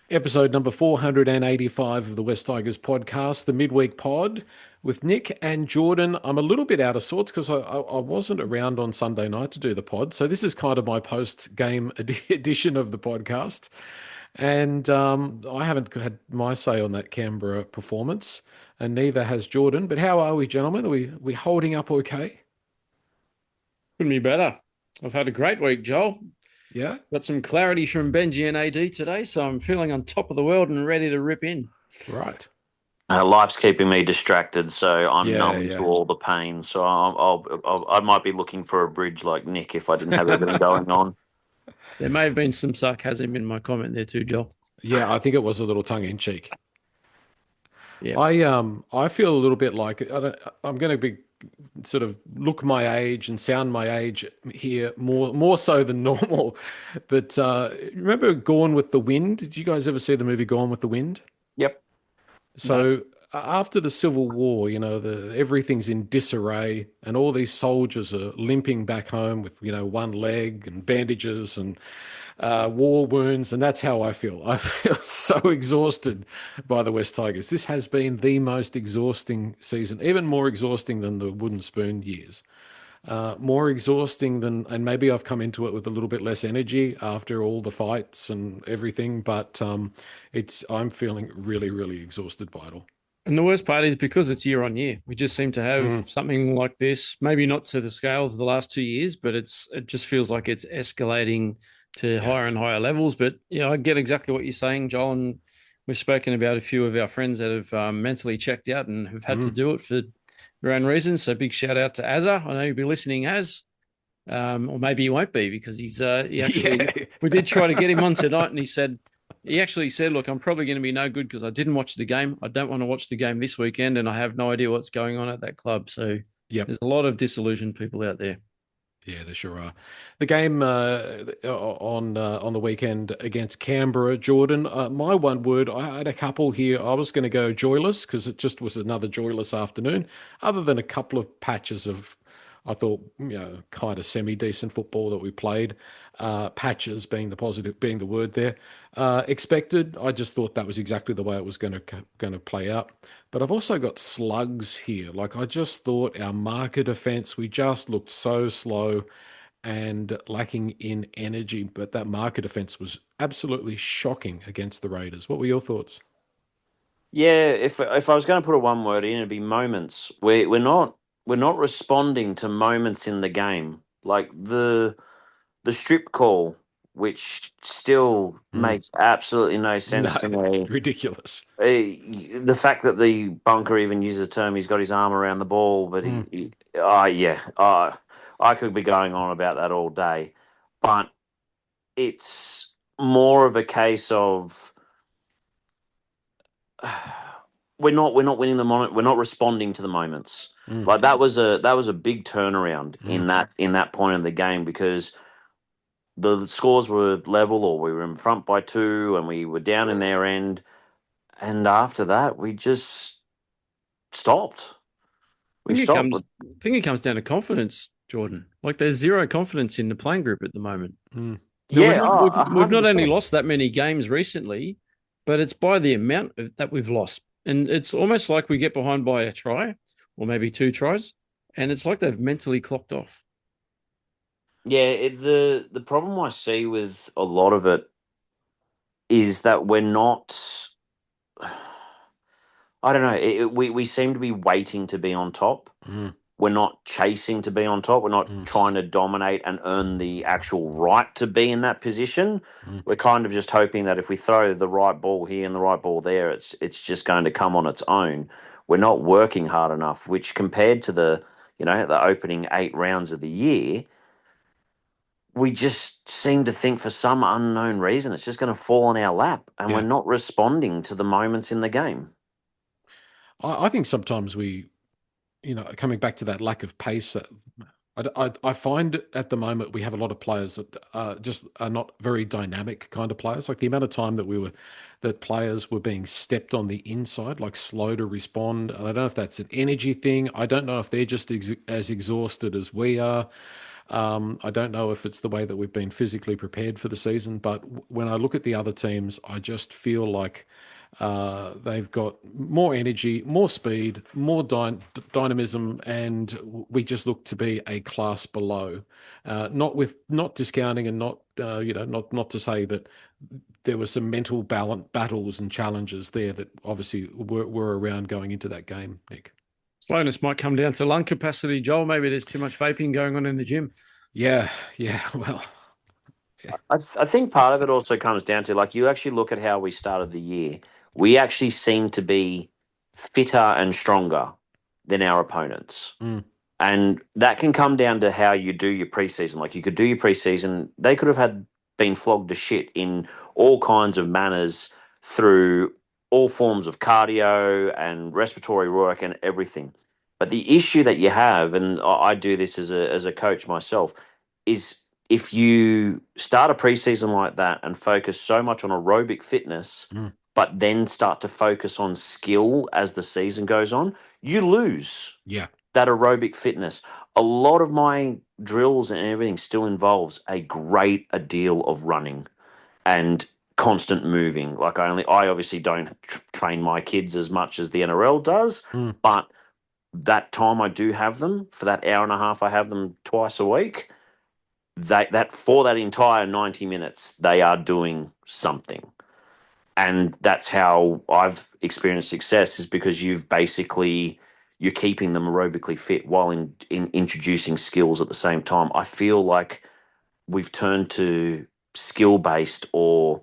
Episode number 485 of the West Tigers podcast, the midweek pod with Nick and Jordan. I'm a little bit out of sorts because I wasn't around on Sunday night to do the pod. So this is kind of my post-game edition of the podcast. And I haven't had my say on that Canberra performance, and neither has Jordan. But how are we, gentlemen? Are we holding up okay? Couldn't be better. I've had a great week, Joel. Yeah? Got some clarity from Benji and AD today, so I'm feeling on top of the world and ready to rip in. Right. Life's keeping me distracted, so I'm Yeah, numb to yeah. all the pain. So I might be looking for a bridge like Nick if I didn't have everything going on. There may have been some sarcasm in my comment there too, Joel. Yeah, I think it was a little tongue in cheek. Yeah. I feel a little bit like I'm going to be sort of look my age and sound my age here more so than normal. But remember Gone with the Wind? Did you guys ever see the movie Gone with the Wind? Yep. No. So after the Civil War, everything's in disarray, and all these soldiers are limping back home with one leg and bandages and war wounds, and that's how I feel. I feel so exhausted by the West Tigers. This has been the most exhausting season, even more exhausting than the wooden spoon years. More exhausting than, and maybe I've come into it with a little bit less energy after all the fights and everything, but I'm feeling really, really exhausted by it all. And the worst part is because it's year on year. We just seem to have Mm, something like this, maybe not to the scale of the last 2 years, but it just feels like it's escalating to yeah. higher and higher levels. But yeah, I get exactly what you're saying, Joel. And we've spoken about a few of our friends that have mentally checked out and have had to Mm. do it for their own reasons. So big shout out to Azza. I know you'll be listening, Az. Or maybe he won't be because he actually Yeah. we did try to get him on tonight, and he actually said, "Look, I'm probably going to be no good because I didn't watch the game. I don't want to watch the game this weekend, and I have no idea what's going on at that club." So Yep. there's a lot of disillusioned people out there. Yeah, there sure are. The game on the weekend against Canberra, Jordan. My one word, I had a couple here. I was going to go joyless because it just was another joyless afternoon. Other than a couple of patches of, I thought, kind of semi-decent football that we played. Patches being being the word there. Expected. I just thought that was exactly the way it was going to play out. But I've also got slugs here. Like I just thought our marker defense, we just looked so slow and lacking in energy. But that marker defense was absolutely shocking against the Raiders. What were your thoughts? Yeah, if I was going to put a one word in, it'd be moments. We're not responding to moments in the game. Like the strip call, which still Mm. makes absolutely no No, sense to me. ridiculous. The fact that the bunker even uses the term he's got his arm around the ball, but Mm. yeah, I could be going on about that all day, but it's more of a case of we're not winning the moment, we're not responding to the moments. Mm. Like that was a big turnaround Mm. in that point of the game because the scores were level or we were in front by two and we were down in their end, and after that we just stopped. I We think it stopped. comes, I think it comes down to confidence, Jordan. Like there's zero confidence in the playing group at the moment. Mm. Now, Yeah, a we've hundred not only percent. lost that many games recently, but it's by the amount that we've lost. And it's almost like we get behind by a try or maybe two tries, and it's like they've mentally clocked off. Yeah, the problem I see with a lot of it is that we're not. I don't know. We seem to be waiting to be on top. Mm. We're not chasing to be on top. We're not Mm. trying to dominate and earn the actual right to be in that position. Mm. We're kind of just hoping that if we throw the right ball here and the right ball there, it's just going to come on its own. We're not working hard enough, which compared to the opening 8 rounds of the year, we just seem to think for some unknown reason it's just going to fall in our lap, and we're Yeah. not responding to the moments in the game. I think sometimes coming back to that lack of pace, that I find at the moment we have a lot of players that just are not very dynamic kind of players. Like the amount of time that players were being stepped on the inside, like slow to respond. And I don't know if that's an energy thing. I don't know if they're just as exhausted as we are. I don't know if it's the way that we've been physically prepared for the season, but when I look at the other teams, I just feel like they've got more energy, more speed, more dynamism, and we just look to be a class below. Not discounting and not to say that there were some mental battles and challenges there that obviously were around going into that game, Nick. Slowness might come down to lung capacity, Joel. Maybe there's too much vaping going on in the gym. Yeah, yeah. Well, yeah. I think part of it also comes down to, like, you actually look at how we started the year. We actually seem to be fitter and stronger than our opponents. Mm. And that can come down to how you do your preseason. Like, you could do your preseason, they could have been flogged to shit in all kinds of manners through all forms of cardio and respiratory work and everything. But the issue that you have, and I do this as a coach myself, is if you start a preseason like that and focus so much on aerobic fitness, Mm. but then start to focus on skill as the season goes on, you lose Yeah. that aerobic fitness. A lot of my drills and everything still involves a deal of running and constant moving. Like, I obviously don't train my kids as much as the NRL does, Mm. but that time I do have them, for that hour and a half I have them twice a week, that for that entire 90 minutes they are doing something. And that's how I've experienced success, is because you're keeping them aerobically fit while in introducing skills at the same time. I feel like we've turned to skill based, or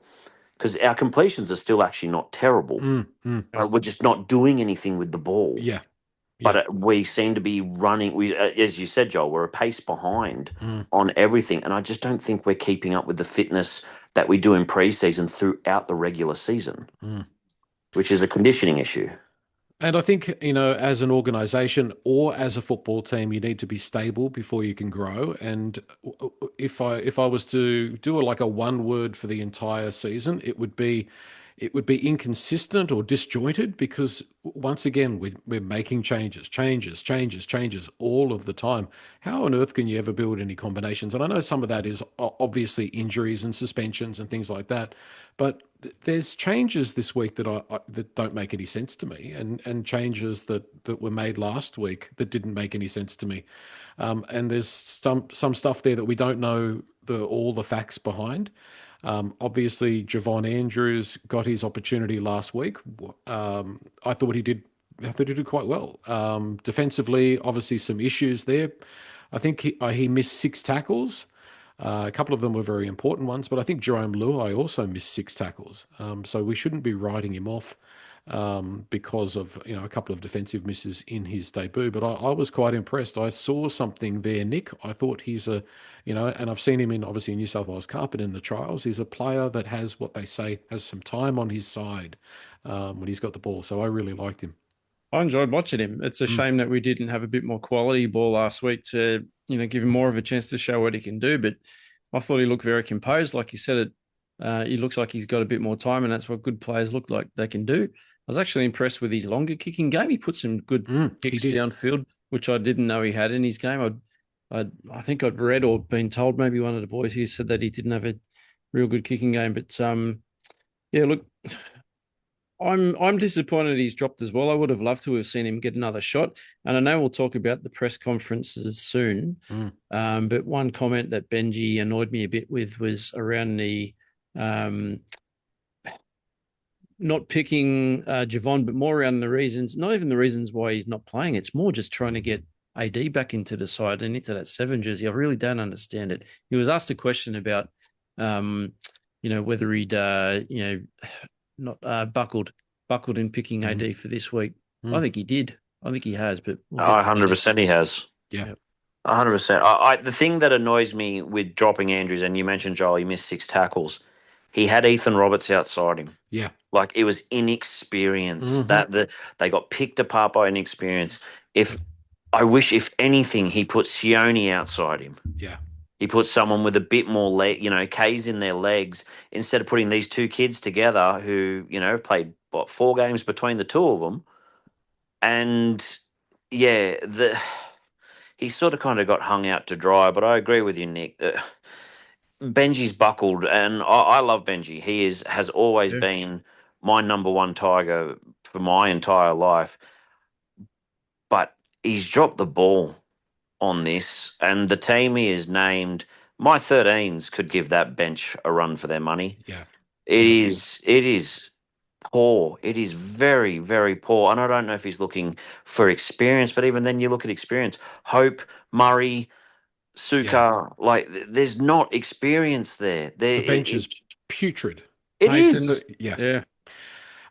because our completions are still actually not terrible. We're just not doing anything with the ball. Yeah. But Yeah. we seem to be running. As you said, Joel, we're a pace behind Mm. on everything, and I just don't think we're keeping up with the fitness that we do in preseason throughout the regular season, which is a conditioning issue. And I think, as an organization or as a football team, you need to be stable before you can grow. And if I was to do like a one word for the entire season, it would be inconsistent or disjointed, because once again we're making changes all of the time. How on earth can you ever build any combinations? And I know some of that is obviously injuries and suspensions and things like that, but there's changes this week that don't make any sense to me, and changes that were made last week that didn't make any sense to me. And there's some stuff there that we don't know all the facts behind. Obviously, Javon Andrews got his opportunity last week. I thought he did. I thought he did quite well. Defensively, obviously some issues there. I think he missed 6 tackles. A couple of them were very important ones, but I think Jerome Luai also missed 6 tackles. So we shouldn't be writing him off because of a couple of defensive misses in his debut. But I was quite impressed. I saw something there, Nick. I thought he's and I've seen him in obviously New South Wales Cup and in the trials. He's a player that has what they say has some time on his side when he's got the ball. So I really liked him. I enjoyed watching him. It's a shame that we didn't have a bit more quality ball last week to, give him more of a chance to show what he can do. But I thought he looked very composed. Like you said, he looks like he's got a bit more time, and that's what good players look like they can do. I was actually impressed with his longer kicking game. He put some good kicks downfield, which I didn't know he had in his game. I think I'd read or been told, maybe one of the boys here said that he didn't have a real good kicking game. But yeah, look, I'm disappointed he's dropped as well. I would have loved to have seen him get another shot. And I know we'll talk about the press conferences soon. But one comment that Benji annoyed me a bit with was around the not picking Javon, but more around the reasons, not even the reasons why he's not playing. It's more just trying to get AD back into the side and into that 7 jersey. I really don't understand it. He was asked a question about, whether he'd, not buckled in picking AD for this week. I think he did. I think he has, but 100% he has. Yeah. 100%. The thing that annoys me with dropping Andrews, and you mentioned Joel, he missed 6 tackles. He had Ethan Roberts outside him. Yeah. Like, it was inexperience. They got picked apart by inexperience. I wish, if anything, he put Sione outside him. Yeah. He put someone with a bit more K's in their legs, instead of putting these two kids together who, played 4 games between the two of them. And yeah, he sort of kind of got hung out to dry. But I agree with you, Nick. Benji's buckled, and I love Benji. Has always Yeah. been my number one Tiger for my entire life. But he's dropped the ball on this, and the team he is named. My 13s could give that bench a run for their money. Yeah. It is poor. It is very, very poor. And I don't know if he's looking for experience, but even then, you look at experience. Hope, Murray, Yeah. Suka, like there's not experience there. The bench is putrid. It Mason. is. Yeah. Yeah.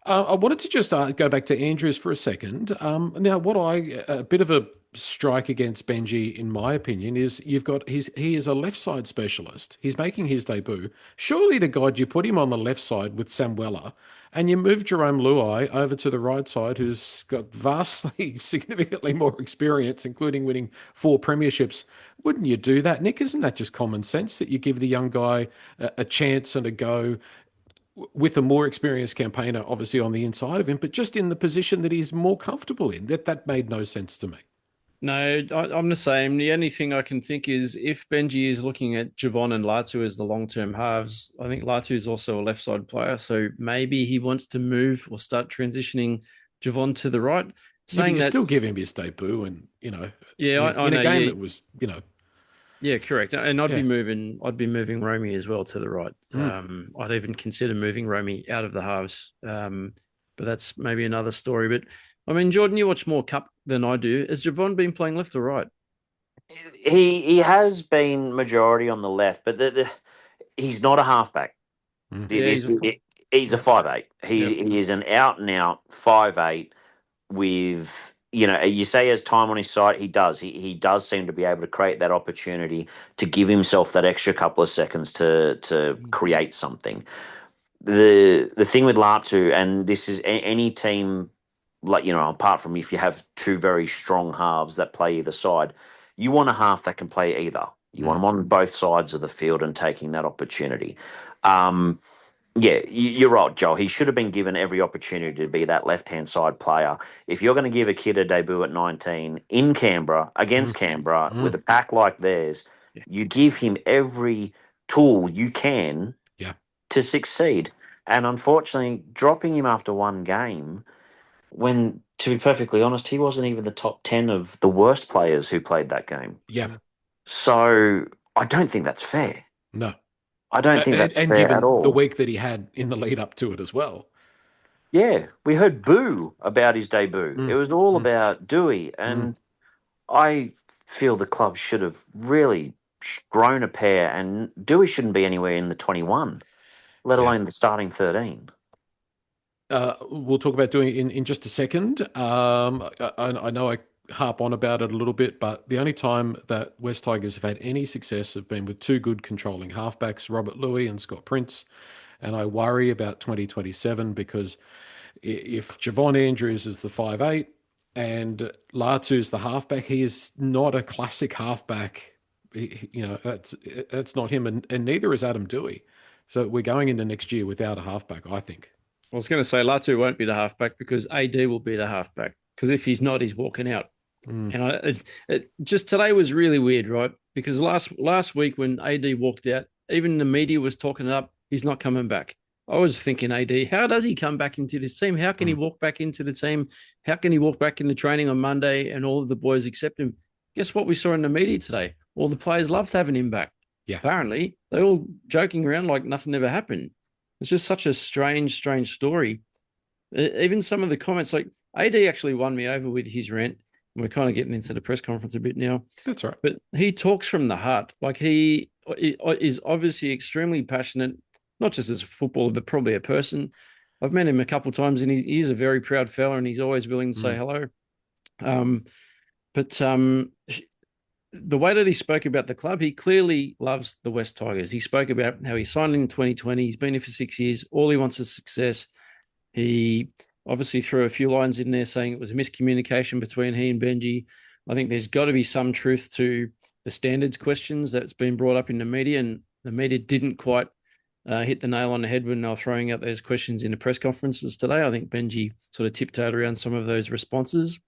I wanted to just go back to Andrews for a second. Now, a bit of a strike against Benji, in my opinion, is he is a left side specialist. He's making his debut. Surely to God, you put him on the left side with Samwella, and you move Jerome Luai over to the right side, who's got vastly, significantly more experience, including winning 4 premierships. Wouldn't you do that, Nick? Isn't that just common sense that you give the young guy a chance and a go? With a more experienced campaigner, obviously on the inside of him, but just in the position that he's more comfortable in. That made no sense to me. No, I'm the same. The only thing I can think is if Benji is looking at Javon and Latu as the long-term halves, I think Latu is also a left-side player, so maybe he wants to move or start transitioning Javon to the right. Yeah, but Saying you that, still give him his debut, and yeah, I in a know, game yeah, that was, yeah, correct. And yeah. I'd be moving Romy as well to the right. I'd even consider moving Romy out of the halves. But that's maybe another story. But I mean, Jordan, you watch more Cup than I do. Has Javon been playing left or right? He has been majority on the left, but he's not a halfback. Mm. Yeah, He's a yep, 5'8". yep. He is an out and out 5'8" with, you say he has time on his side. He does. He does seem to be able to create that opportunity to give himself that extra couple of seconds to create something. The thing with Latu, and this is any team, like, apart from if you have two very strong halves that play either side, you want a half that can play either. You want them on both sides of the field and taking that opportunity. Yeah, you're right, Joel. He should have been given every opportunity to be that left-hand side player. If you're going to give a kid a debut at 19 in Canberra, against Canberra, with a pack like theirs, Yeah. you give him every tool you can Yeah. to succeed. And unfortunately, dropping him after one game, when, to be perfectly honest, he wasn't even the top 10 of the worst players who played that game. Yeah. So I don't think that's fair. No. I don't think that's And fair at given the all. week that he had in the lead up to it as well. Yeah, we heard boo about his debut. It was all about Doueihi, and I feel the club should have really grown a pair, and Doueihi shouldn't be anywhere in the 21, let Yeah. alone the starting 13. We'll talk about doing it in just a second. I know I harp on about it a little bit, but the only time that West Tigers have had any success have been with 2 good controlling halfbacks, Robert Louis and Scott Prince. And I worry about 2027 because if Javon Andrews is the 5'8" and Latu's the halfback, he is not a classic halfback. That's not him, and neither is Adam Doueihi. So we're going into next year without a halfback, I think. I was going to say Latu won't be the halfback because AD will be the halfback. Because if he's not, he's walking out. And just today was really weird, right? Because last week when AD walked out, even the media was talking up. He's not coming back. I was thinking, AD, how does he come back into this team? How can he walk back into the team? How can he walk back into training on Monday and all of the boys accept him? Guess what we saw in the media today? All the players loved having him back. Yeah. Apparently, they're all joking around like nothing ever happened. It's just such a strange story. Even some of the comments, like AD actually won me over with his rant. We're kind of getting into the press conference a bit now. That's right. But he talks from the heart. Like he is obviously extremely passionate, not just as a footballer, but probably a person. I've met him a couple of times and he's a very proud fella and he's always willing to say hello. But the way that he spoke about the club, he clearly loves the West Tigers. He spoke about how he signed in 2020. He's been here for 6 years. All he wants is success. He obviously threw a few lines in there saying it was a miscommunication between he and Benji. I think there's got to be some truth to the standards questions that's been brought up in the media, and the media didn't quite hit the nail on the head when they were throwing out those questions in the press conferences today. I think Benji sort of tiptoed around some of those responses.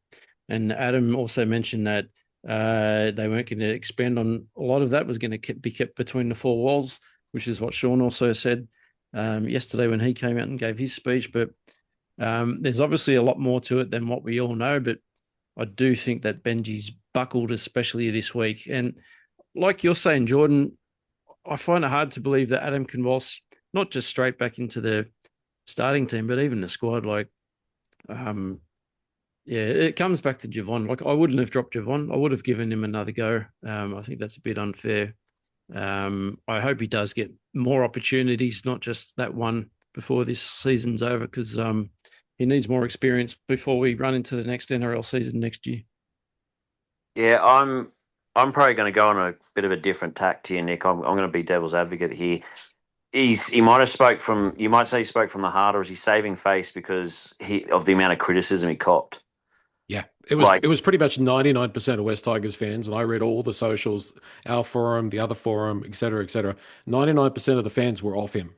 And Adam also mentioned that They weren't going to expand on a lot of that. Was going to be kept between the four walls, which is what Sean also said yesterday when he came out and gave his speech. But there's obviously a lot more to it than what we all know. But I do think that Benji's buckled, especially this week. And like you're saying, Jordan, I find it hard to believe that Adam can waltz not just straight back into the starting team, but even the squad. Like, it comes back to Javon. Like, I wouldn't have dropped Javon. I would have given him another go. I think that's a bit unfair. I hope he does get more opportunities, not just that one before this season's over, because he needs more experience before we run into the next NRL season next year. Yeah, I'm probably going to go on a bit of a different tack here, Nick. I'm going to be devil's advocate here. He might have spoke from, you might say he spoke from the heart, or is he saving face because of the amount of criticism he copped? Yeah, it was pretty much 99% of West Tigers fans, and I read all the socials, our forum, the other forum, et cetera, et cetera. 99% of the fans were off him.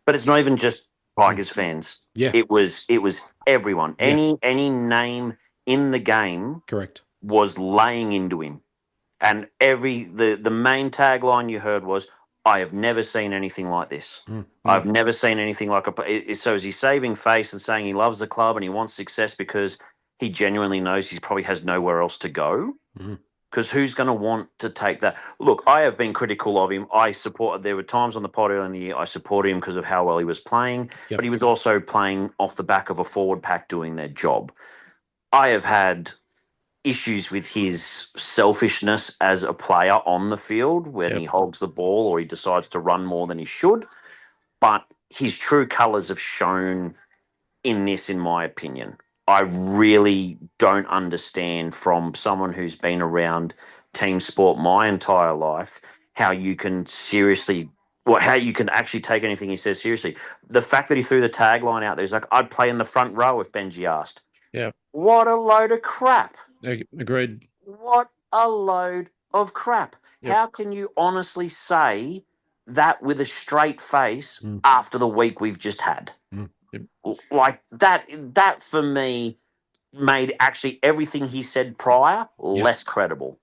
But it's not even just Tigers fans. Yeah, it was everyone. Yeah. Any name in the game, correct, was laying into him, and the main tagline you heard was, "I have never seen anything like this. I've never seen anything like So is he saving face and saying he loves the club and he wants success because he genuinely knows he probably has nowhere else to go? Because who's going to want to take that? Look, I have been critical of him. There were times on the pod earlier in the year I supported him because of how well he was playing, but he was also playing off the back of a forward pack doing their job. I have had issues with his selfishness as a player on the field when he holds the ball or he decides to run more than he should, but his true colours have shown in this, in my opinion. I really don't understand, from someone who's been around team sport my entire life, how you can actually take anything he says seriously. The fact that he threw the tagline out there is like, I'd play in the front row if Benji asked. Yeah. What a load of crap. Agreed. What a load of crap. Yep. How can you honestly say that with a straight face after the week we've just had? Like that for me made actually everything he said prior less credible.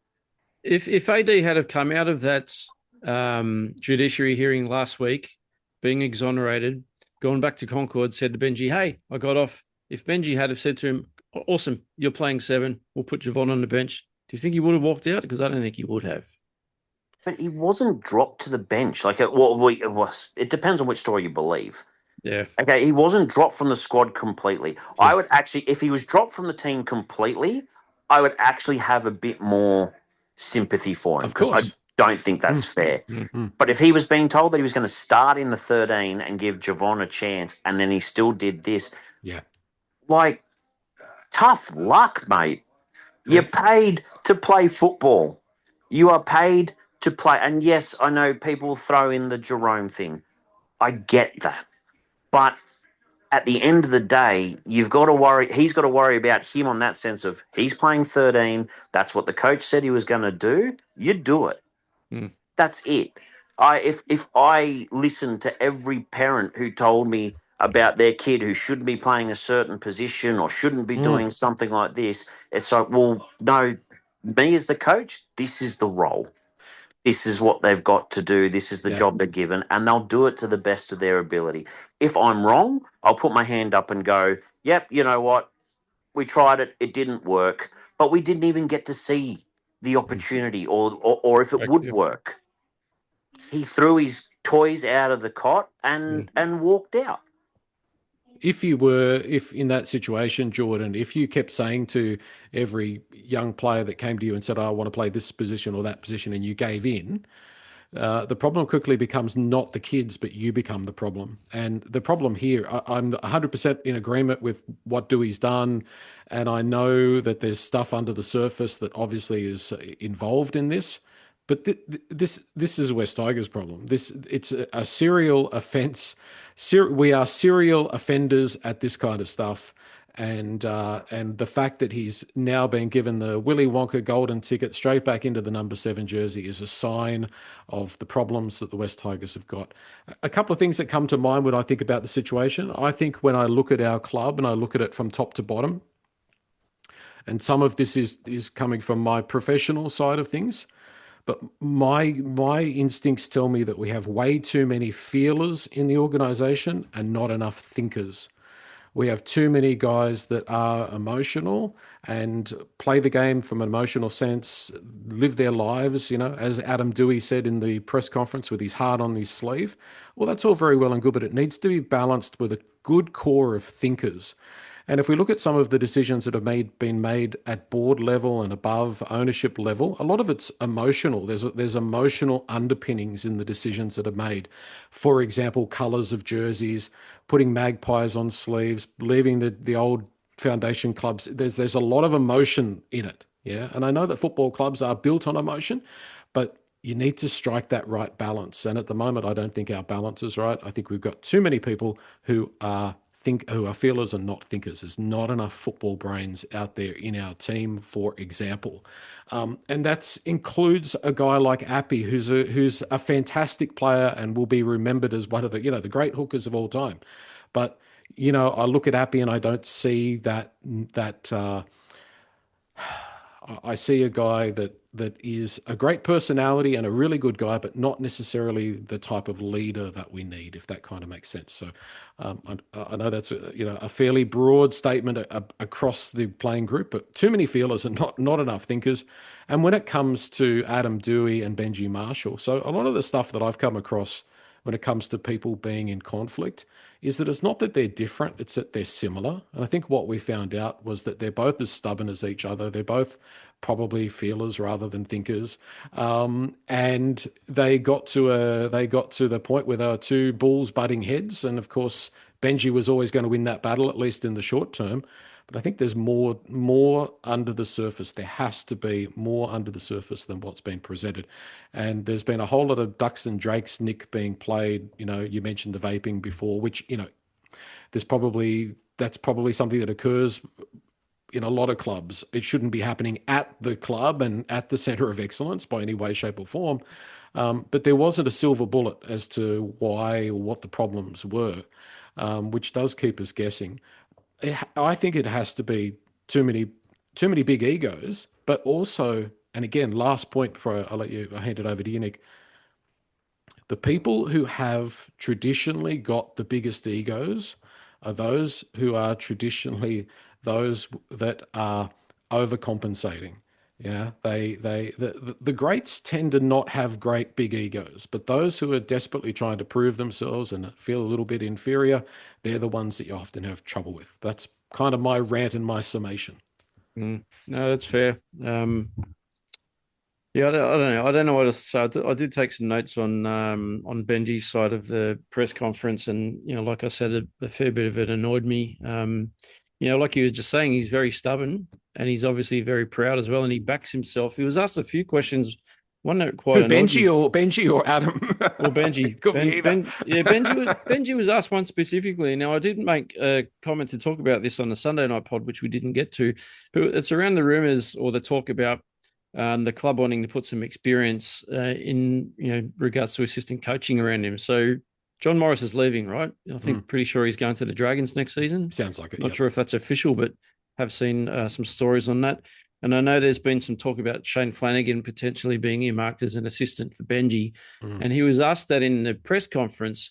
If AD had have come out of that judiciary hearing last week, being exonerated, gone back to Concord, said to Benji, "Hey, I got off." If Benji had have said to him, "Awesome, you're playing 7, we'll put Javon on the bench," do you think he would have walked out? Because I don't think he would have. But he wasn't dropped to the bench. Like it depends on which story you believe. Yeah. Okay, he wasn't dropped from the squad completely. Yeah. I would actually, if he was dropped from the team completely, I would actually have a bit more sympathy for him, because I don't think that's fair. But if he was being told that he was going to start in the 13 and give Javon a chance, and then he still did this, like, tough luck, mate. You're paid to play football. You are paid to play. And yes, I know people throw in the Jerome thing. I get that. But at the end of the day, you've got to worry. He's got to worry about him on that sense of he's playing 13. That's what the coach said he was going to do. You do it. That's it. If I listened to every parent who told me about their kid who shouldn't be playing a certain position or shouldn't be doing something like this, it's like, well, no, me as the coach, this is the role. This is what they've got to do. This is the job they're given, and they'll do it to the best of their ability. If I'm wrong, I'll put my hand up and go, yep, you know what? We tried it. It didn't work, but we didn't even get to see the opportunity or if it would work. He threw his toys out of the cot and walked out. If in that situation, Jordan, if you kept saying to every young player that came to you and said, I want to play this position or that position, and you gave in, the problem quickly becomes not the kids, but you become the problem. And the problem here, I'm 100% in agreement with what Doueihi's done. And I know that there's stuff under the surface that obviously is involved in this. But this is a West Tigers problem. It's a serial offence. We are serial offenders at this kind of stuff, and the fact that he's now been given the Willy Wonka golden ticket straight back into the number 7 jersey is a sign of the problems that the West Tigers have got. A couple of things that come to mind when I think about the situation. I think when I look at our club and I look at it from top to bottom, And some of this is coming from my professional side of things. But my instincts tell me that we have way too many feelers in the organization and not enough thinkers. We have too many guys that are emotional and play the game from an emotional sense, live their lives, as Adam Doueihi said in the press conference with his heart on his sleeve. Well, that's all very well and good, but it needs to be balanced with a good core of thinkers. And if we look at some of the decisions that have been made at board level and above ownership level, a lot of it's emotional. There's emotional underpinnings in the decisions that are made. For example, colours of jerseys, putting magpies on sleeves, leaving the old foundation clubs. There's a lot of emotion in it. Yeah. And I know that football clubs are built on emotion, but you need to strike that right balance. And at the moment, I don't think our balance is right. I think we've got too many people who are feelers and not thinkers. There's not enough football brains out there in our team, for example. And that includes a guy like Api, who's a fantastic player and will be remembered as one of the great hookers of all time. But I look at Api and I don't see that. I see a guy that is a great personality and a really good guy, but not necessarily the type of leader that we need, if that kind of makes sense. So I know that's a fairly broad statement across the playing group, but too many feelers and not enough thinkers. And when it comes to Adam Doueihi and Benji Marshall, so a lot of the stuff that I've come across when it comes to people being in conflict is that it's not that they're different, it's that they're similar. And I think what we found out was that they're both as stubborn as each other. They're both probably feelers rather than thinkers. And they got to the point where there were two bulls butting heads. And of course, Benji was always going to win that battle, at least in the short term. But I think there's more under the surface. There has to be more under the surface than what's been presented. And there's been a whole lot of ducks and drakes, Nick, being played. You mentioned the vaping before, which, that's probably something that occurs in a lot of clubs. It shouldn't be happening at the club and at the centre of excellence by any way, shape, or form. But there wasn't a silver bullet as to why or what the problems were, which does keep us guessing. I think it has to be too many big egos, but also, and again, last point before I hand it over to you, Nick. The people who have traditionally got the biggest egos are those who are traditionally those that are overcompensating. Yeah, the greats tend to not have great big egos, but those who are desperately trying to prove themselves and feel a little bit inferior, they're the ones that you often have trouble with. That's kind of my rant and my summation. No, that's fair. Yeah, I don't know. I don't know what to say. I did take some notes on Benji's side of the press conference, and like I said, a fair bit of it annoyed me. Like you were just saying, he's very stubborn, and he's obviously very proud as well, and he backs himself. He was asked a few questions. One that quite annoyed me. Benji or Adam? Or Benji. Benji was asked one specifically. Now, I did make a comment to talk about this on the Sunday night pod, which we didn't get to, but it's around the rumours or the talk about the club wanting to put some experience in regards to assistant coaching around him. So John Morris is leaving, right? I think pretty sure he's going to the Dragons next season. Sounds like it. Not sure if that's official, but have seen some stories on that. And I know there's been some talk about Shane Flanagan potentially being earmarked as an assistant for Benji. And he was asked that in the press conference,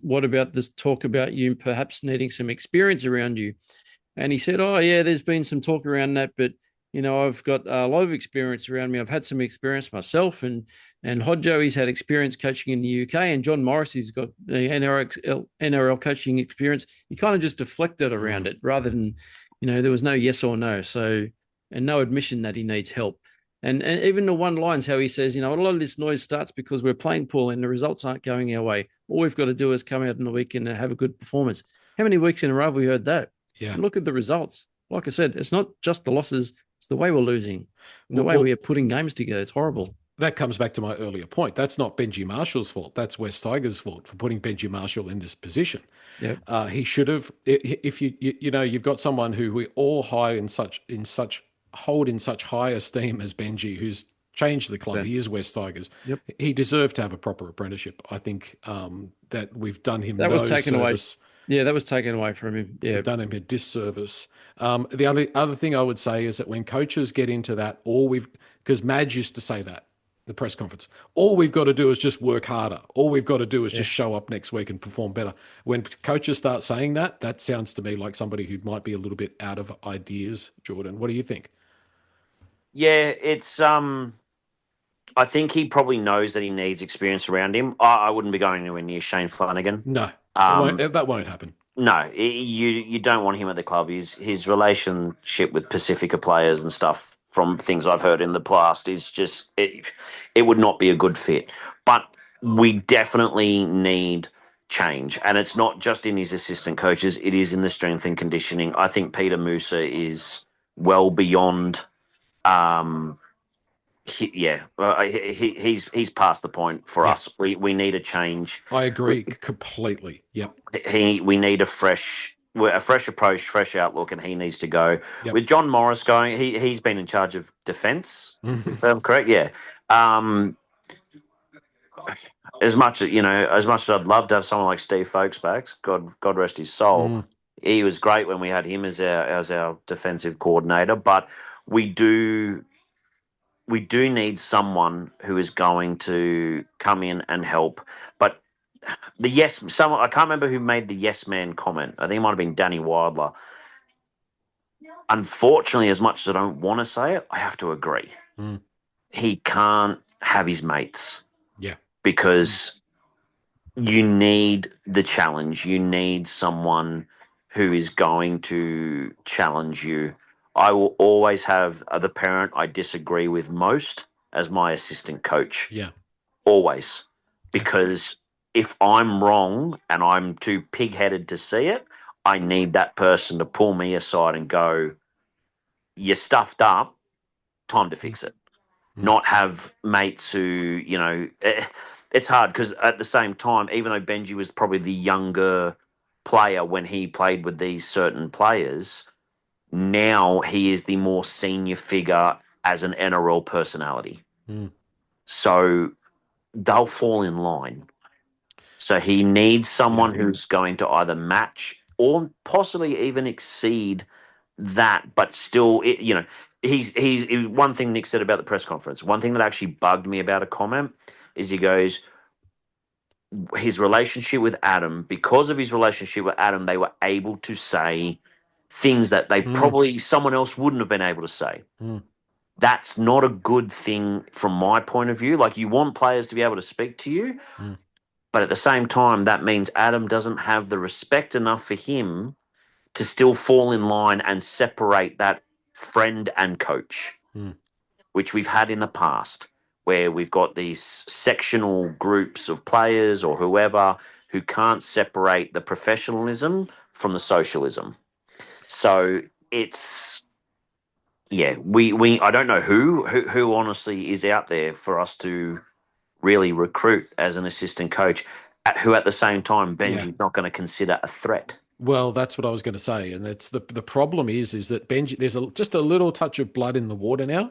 what about this talk about you perhaps needing some experience around you? And he said, oh, yeah, there's been some talk around that, but I've got a lot of experience around me. I've had some experience myself, and Hodjo, he's had experience coaching in the UK, and John Morris, he's got the NRL coaching experience. He kind of just deflected around it rather than, there was no yes or no. So, and no admission that he needs help. And even the one lines how he says, a lot of this noise starts because we're playing poorly and the results aren't going our way. All we've got to do is come out in the weekend and have a good performance. How many weeks in a row have we heard that? Yeah. And look at the results. Like I said, it's not just the losses. It's the way we're losing, the way we are putting games together. It's horrible. That comes back to my earlier point. That's not Benji Marshall's fault. That's West Tigers' fault for putting Benji Marshall in this position. Yeah, he should have. If you've got someone who we all hold in such high esteem as Benji, who's changed the club. Yeah. He is West Tigers. Yep. He deserved to have a proper apprenticeship. I think that we've done him that was taken service. away. Yeah, that was taken away from him. Yeah, we've done him a disservice The other thing I would say is that when coaches get into that, because Madge used to say that, the press conference, all we've got to do is just work harder. All we've got to do is Yeah. just show up next week and perform better. When coaches start saying that, that sounds to me like somebody who might be a little bit out of ideas. Jordan, what do you think? Yeah, it's I think he probably knows that he needs experience around him. I wouldn't be going anywhere near Shane Flanagan. No, Um, that won't happen. no, you don't want him at the club. His relationship with Pacifica players and stuff, from things I've heard in the past, is just it would not be a good fit. But we definitely need change, and it's not just in his assistant coaches; it is in the strength and conditioning. I think Peter Musa is well beyond. He's past the point for Yeah, us. We need a change. I agree completely. Yep, We need a fresh approach, fresh outlook, and he needs to go. yep. With John Morris going, he's been in charge of defence, Mhm. if I'm correct. Yeah. Um, as much as I'd love to have someone like Steve Folkes back, God rest his soul. Mm, He was great when we had him as our defensive coordinator, but we do we do need someone who is going to come in and help. But someone I can't remember who made the yes man comment. I think it might have been Danny Wilder. Unfortunately, as much as I don't want to say it, I have to agree. mm, He can't have his mates yeah, because you need the challenge. You need someone who is going to challenge you. I will always have the parent I disagree with most as my assistant coach. yeah. Always. That's Because if I'm wrong and I'm too pig headed to see it, I need that person to pull me aside and go, "You're stuffed up, time to mm, fix it." mm, Not have mates who, it's hard because at the same time, even though Benji was probably the younger player when he played with these certain players, now he is the more senior figure as an NRL personality. mm, So they'll fall in line. So he needs yeah, someone who's going to either match or possibly even exceed that, but still, one thing Nick said about the press conference. One thing that actually bugged me about a comment is he goes, his relationship with Adam, because of his relationship with Adam, they were able to say things that they mm, probably someone else wouldn't have been able to say. mm, That's not a good thing from my point of view. Like, you want players to be able to speak to you, mm, but at the same time, that means Adam doesn't have the respect enough for him to still fall in line and separate that friend and coach, mm, which we've had in the past, where we've got these sectional groups of players or whoever who can't separate the professionalism from the socialism. So it's we I don't know who honestly is out there for us to really recruit as an assistant coach, who at the same time yeah. Benji's not going to consider a threat. Well, that's what I was going to say, and that's the problem is that Benji, just a little touch of blood in the water now,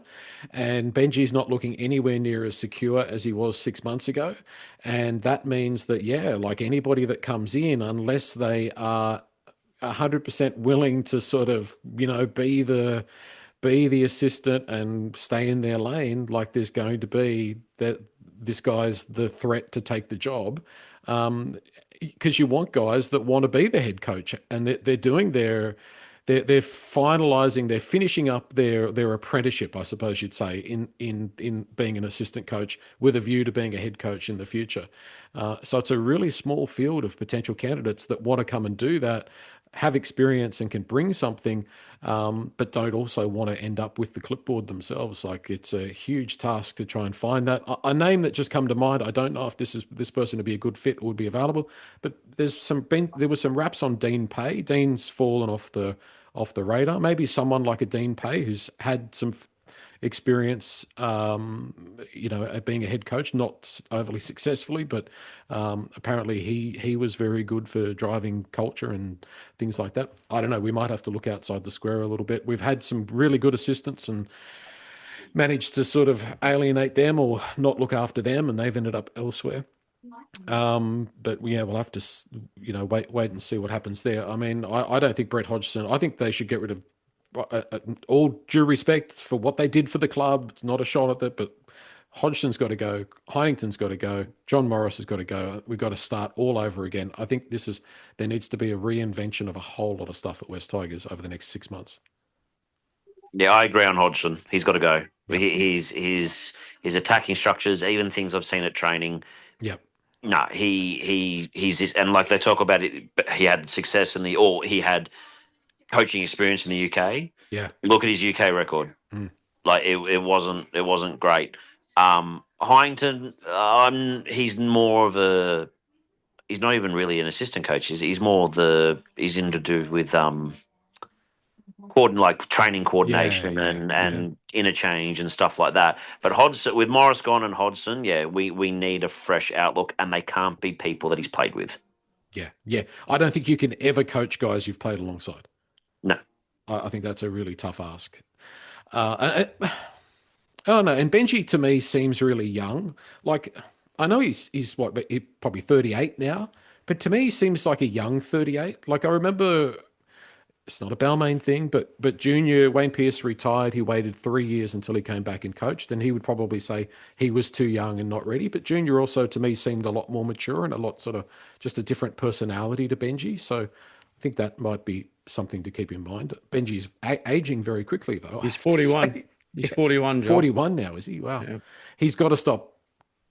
and Benji's not looking anywhere near as secure as he was 6 months ago, and that means that yeah, like anybody that comes in, unless they are 100% willing to sort of be the assistant and stay in their lane, like there's going to be that this guy's the threat to take the job. Because you want guys that want to be the head coach and they're doing they're finalizing, they're finishing up their apprenticeship, I suppose you'd say, in being an assistant coach with a view to being a head coach in the future. So it's a really small field of potential candidates that want to come and do that, have experience and can bring something, but don't also want to end up with the clipboard themselves. Like it's a huge task to try and find that. A name that just come to mind. I don't know if this person would be a good fit or would be available, but there was some raps on Dean Pay. Dean's fallen off the radar. Maybe someone like a Dean Pay who's had some experience, at being a head coach, not overly successfully, but apparently he was very good for driving culture and things like that. I don't know. We might have to look outside the square a little bit. We've had some really good assistants and managed to sort of alienate them or not look after them, and they've ended up elsewhere. But yeah, we'll have to, wait and see what happens there. I mean, I don't think Brett Hodgson. I think they should get rid of all due respect for what they did for the club, it's not a shot at it, but Hodgson's got to go. Heinington's got to go. John Morris has got to go. We've got to start all over again. I think there needs to be a reinvention of a whole lot of stuff at West Tigers over the next 6 months. Yeah, I agree on Hodgson. He's got to go. Yep. His attacking structures, even things I've seen at training. Yep. No, he's this, and like they talk about it, he had success he had coaching experience in the UK. Yeah. Look at his UK record. Like it wasn't great. Hyington, he's more of he's not even really an assistant coach. He's in to do with training coordination and interchange and stuff like that. But Hodgson, with Morris gone and Hodgson, we need a fresh outlook, and they can't be people that he's played with. Yeah. I don't think you can ever coach guys you've played alongside. No. I think that's a really tough ask. I don't know. And Benji to me seems really young. Like, I know he's probably 38 now, but to me he seems like a young 38. Like, I remember, it's not a Balmain thing, but Junior Wayne Pearce retired. He waited 3 years until he came back and coached, and he would probably say he was too young and not ready. But Junior also to me seemed a lot more mature and a lot sort of just a different personality to Benji. So I think that might be something to keep in mind. Benji's aging very quickly, though. He's 41. He's 41, Joel. 41 now, is he? Wow. Yeah. He's got to stop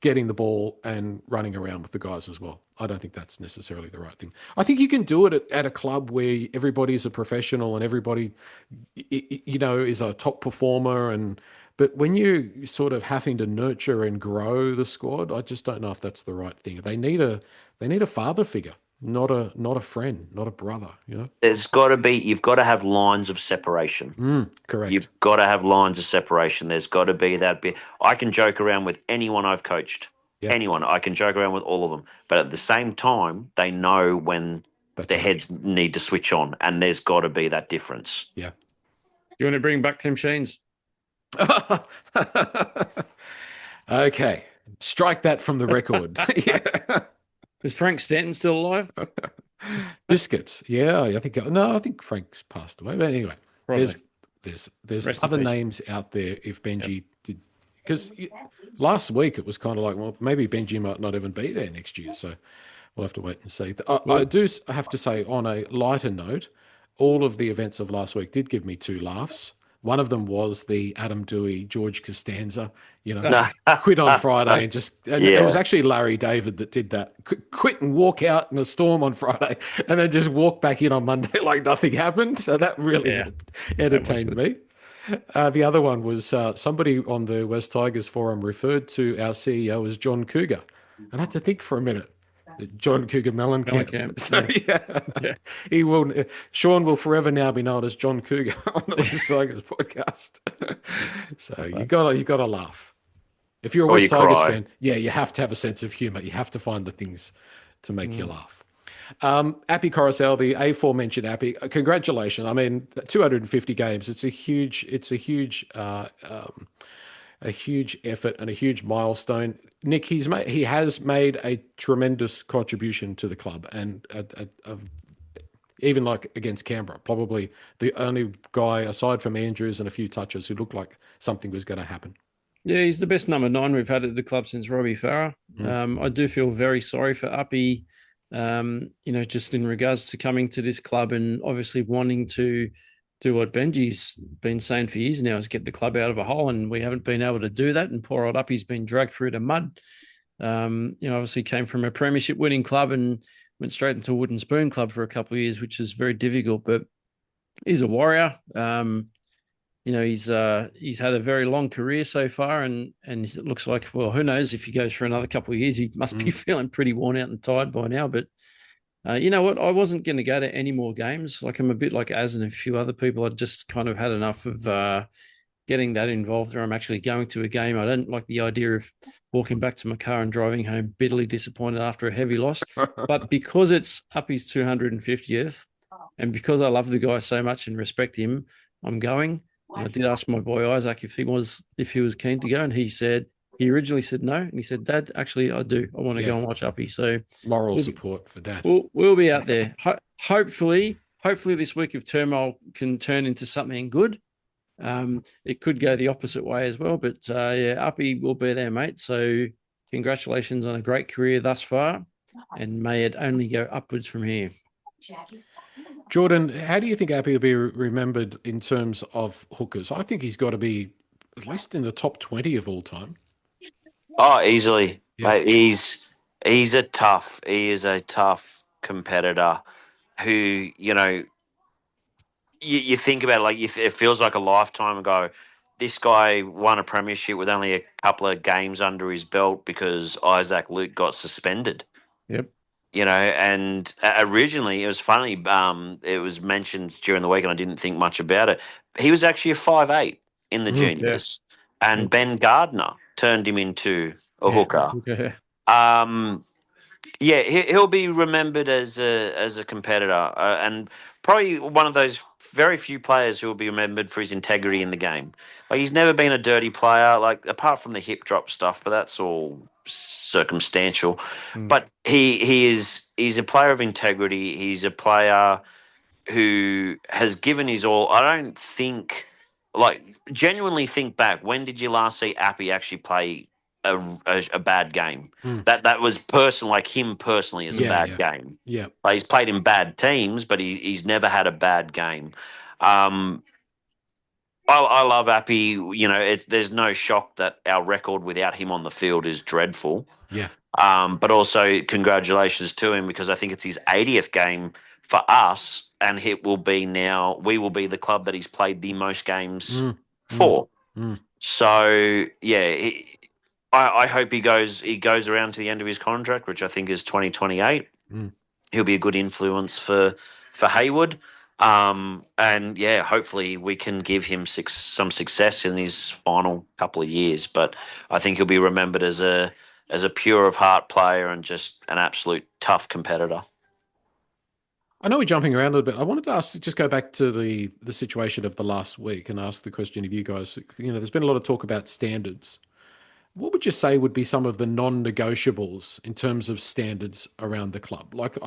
getting the ball and running around with the guys as well. I don't think that's necessarily the right thing. I think you can do it at a club where everybody's a professional and everybody, is a top performer. But when you're sort of having to nurture and grow the squad, I just don't know if that's the right thing. They need a father figure. Not a friend, not a brother, There's got to be, you've got to have lines of separation. Correct. You've got to have lines of separation. There's got to be that bit. I can joke around with anyone I've coached. Yeah. Anyone. I can joke around with all of them. But at the same time, they know when their heads need to switch on, and there's got to be that difference. Yeah. You want to bring back Tim Sheens? Okay. Strike that from the record. Yeah. Is Frank Stanton still alive? Biscuits. Yeah, I think Frank's passed away. But anyway, probably. There's other names out there if Benji did, because last week it was kind of like, well, maybe Benji might not even be there next year. So we'll have to wait and see. I do have to say, on a lighter note, all of the events of last week did give me two laughs. One of them was the Adam Doueihi, George Costanza, quit on Friday and it was actually Larry David that did that. Quit and walk out in a storm on Friday and then just walk back in on Monday like nothing happened. So that really entertained me. The other one was somebody on the West Tigers forum referred to our CEO as John Cougar. And I had to think for a minute. John Cougar Mellencamp. So, he will. Sean will forever now be known as John Cougar on the West Tigers podcast. So you gotta laugh. If you're a West Tigers fan, you have to have a sense of humor. You have to find the things to make you laugh. Api Koroisau, the aforementioned Api, congratulations. I mean, 250 games. It's a huge effort and a huge milestone. Nick, he has made a tremendous contribution to the club, and even like against Canberra, probably the only guy aside from Andrews and a few touches who looked like something was going to happen. Yeah, he's the best number 9 we've had at the club since Robbie Farah. I do feel very sorry for Api, just in regards to coming to this club and obviously wanting to do what Benji's been saying for years now, is get the club out of a hole, and we haven't been able to do that. And poor old Uppy's been dragged through the mud. Obviously came from a premiership winning club and went straight into a wooden spoon club for a couple of years, which is very difficult. But he's a warrior. He's had a very long career so far, and it looks like, well, who knows if he goes for another couple of years, he must be feeling pretty worn out and tired by now. But you know what? I wasn't going to go to any more games. Like, I'm a bit like Az and a few other people. I just kind of had enough of getting that involved, or I'm actually going to a game. I don't like the idea of walking back to my car and driving home bitterly disappointed after a heavy loss. But because it's Uppy's 250th, and because I love the guy so much and respect him, I'm going. And I did ask my boy Isaac if he was keen to go, and he originally said no, and he said, "Dad, actually, I do. I want to go and watch Uppy." So moral support for Dad. We'll be out there. Hopefully hopefully this week of turmoil can turn into something good. It could go the opposite way as well, but Api will be there, mate. So congratulations on a great career thus far, and may it only go upwards from here. Jordan, how do you think Api will be remembered in terms of hookers? I think he's got to be at least in the top 20 of all time. Oh, easily. Yeah. Mate, he is a tough competitor who, you think about it, like it feels like a lifetime ago. This guy won a premiership with only a couple of games under his belt because Isaac Luke got suspended. Yep. And originally it was funny. It was mentioned during the week, and I didn't think much about it. He was actually a 5'8" in the juniors, and Ben Gardner turned him into a hooker. He'll be remembered as a competitor, and probably one of those very few players who will be remembered for his integrity in the game. Like, he's never been a dirty player, like, apart from the hip drop stuff, but that's all circumstantial. But he's a player of integrity. He's a player who has given his all. I don't think, genuinely think back, when did you last see Api actually play a bad game? That was personal, like him personally, as a bad game. Yeah. Like, he's played in bad teams, but he's never had a bad game. I love Api. There's no shock that our record without him on the field is dreadful. Yeah. But also congratulations to him, because I think it's his 80th game for us, and we will be the club that he's played the most games for. So yeah, I hope he goes around to the end of his contract, which I think is 2028. He'll be a good influence for Hayward. And yeah, hopefully we can give him some success in his final couple of years. But I think he'll be remembered as a pure of heart player and just an absolute tough competitor. I know we're jumping around a little bit. I wanted to just go back to the situation of the last week and ask the question of you guys. There's been a lot of talk about standards. What would you say would be some of the non-negotiables in terms of standards around the club? Like,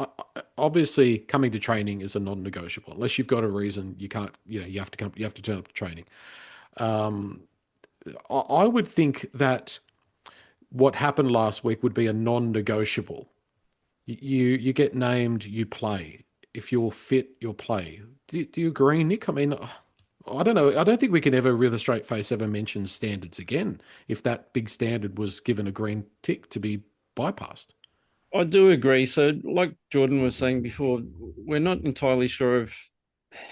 obviously, coming to training is a non-negotiable. Unless you've got a reason, you can't. You have to turn up to training. I would think that what happened last week would be a non-negotiable. You get named, you play. If you're fit, you'll play. Do you agree, Nick? I mean, I don't know. I don't think we can ever, with a straight face, ever mention standards again if that big standard was given a green tick to be bypassed. I do agree. So, like Jordan was saying before, we're not entirely sure of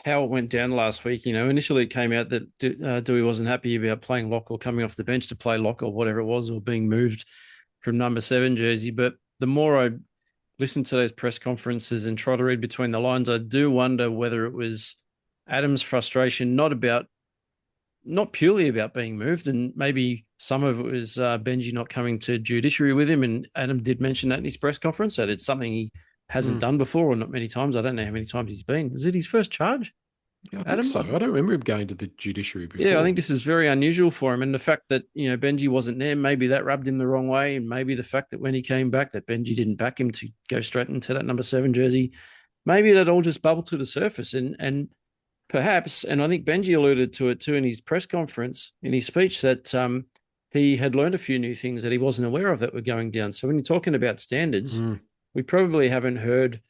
how it went down last week. Initially it came out that Doueihi wasn't happy about playing lock or coming off the bench to play lock or whatever it was, or being moved from number 7 jersey. But the more I listen to those press conferences and try to read between the lines, I do wonder whether it was Adam's frustration, not purely about being moved, and maybe some of it was Benji not coming to judiciary with him. And Adam did mention that in his press conference, that it's something he hasn't done before, or not many times. I don't know how many times he's been. Is it his first charge? Yeah, I think Adam? So. I don't remember him going to the judiciary before. Yeah, I think this is very unusual for him. And the fact that, Benji wasn't there, maybe that rubbed him the wrong way. And maybe the fact that when he came back, that Benji didn't back him to go straight into that number 7 jersey, maybe that all just bubbled to the surface. And perhaps, and I think Benji alluded to it too in his press conference, in his speech, that he had learned a few new things that he wasn't aware of that were going down. So when you're talking about standards, we probably haven't heard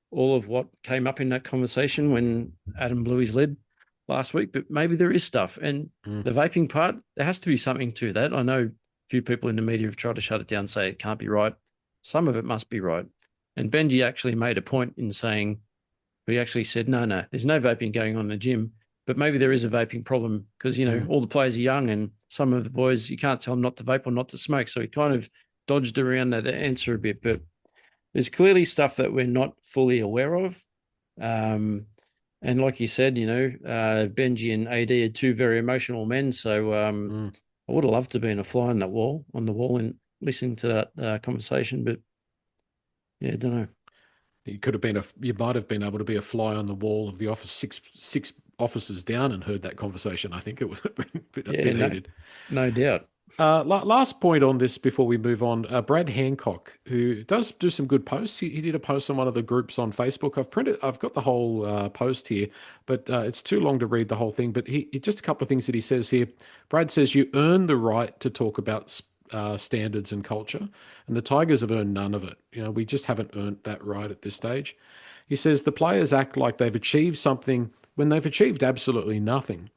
all of what came up in that conversation when Adam blew his lid last week, but maybe there is stuff. And the vaping part, there has to be something to that. I know a few people in the media have tried to shut it down, say it can't be right. Some of it must be right. And Benji actually made a point in saying, he actually said, no, there's no vaping going on in the gym, but maybe there is a vaping problem because, all the players are young and some of the boys, you can't tell them not to vape or not to smoke. So he kind of dodged around that answer a bit, but there's clearly stuff that we're not fully aware of. And like you said, Benji and AD are two very emotional men. So I would have loved to have been a fly on the wall and listening to that conversation, but yeah, I don't know. You might have been able to be a fly on the wall of the office, six offices down, and heard that conversation. I think it would have been a bit heated. No doubt. Last point on this before we move on. Brad Hancock, who does do some good posts. He did a post on one of the groups on Facebook. I've got the whole post here, but it's too long to read the whole thing. But just a couple of things that he says here. Brad says you earn the right to talk about standards and culture, and the Tigers have earned none of it. We just haven't earned that right at this stage. He says the players act like they've achieved something when they've achieved absolutely nothing.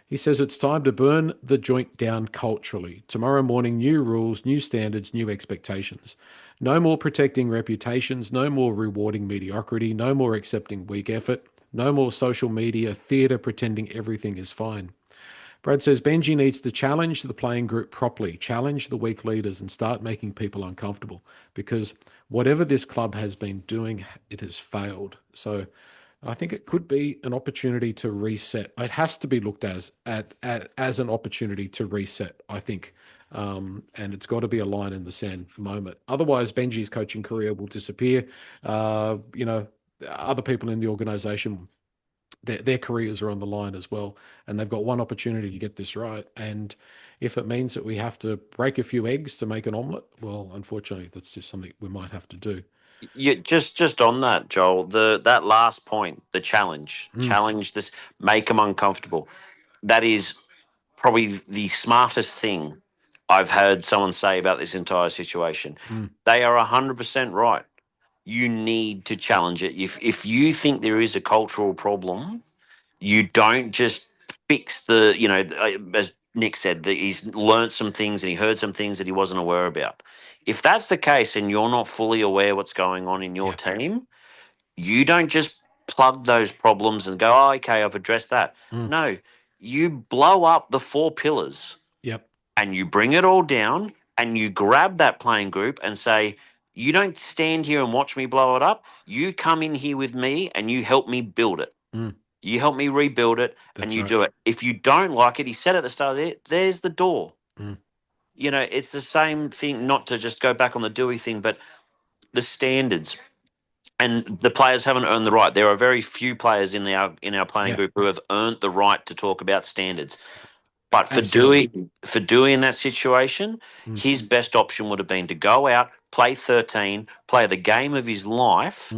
He says it's time to burn the joint down culturally. Tomorrow morning, new rules, new standards, new expectations. No more protecting reputations, no more rewarding mediocrity, no more accepting weak effort, no more social media theatre pretending everything is fine. Brad says Benji needs to challenge the playing group properly, challenge the weak leaders, and start making people uncomfortable because whatever this club has been doing, it has failed. So I think it could be an opportunity to reset. It has to be looked as an opportunity to reset, I think. And it's got to be a line in the sand moment. Otherwise, Benji's coaching career will disappear. Other people in the organization, their careers are on the line as well. And they've got one opportunity to get this right. And if it means that we have to break a few eggs to make an omelette, well, unfortunately, that's just something we might have to do. Yeah, just on that, Joel, that last point, the challenge this, make them uncomfortable. That is probably the smartest thing I've heard someone say about this entire situation. They are 100% right. You need to challenge it. If you think there is a cultural problem, you don't just fix as Nick said, that he's learned some things and he heard some things that he wasn't aware about. If that's the case and you're not fully aware what's going on in your team, you don't just plug those problems and go, oh, okay, I've addressed that. No, you blow up the four pillars. Yep. And you bring it all down and you grab that playing group and say, you don't stand here and watch me blow it up. You come in here with me and you help me build it. You help me rebuild it. That's and you right. do it. If you don't like it, he said at the start of it, there's the door. It's the same thing, not to just go back on the Doueihi thing, but the standards. And the players haven't earned the right. There are very few players in our playing group who have earned the right to talk about standards. But for Doueihi in that situation, his best option would have been to go out, play 13, play the game of his life,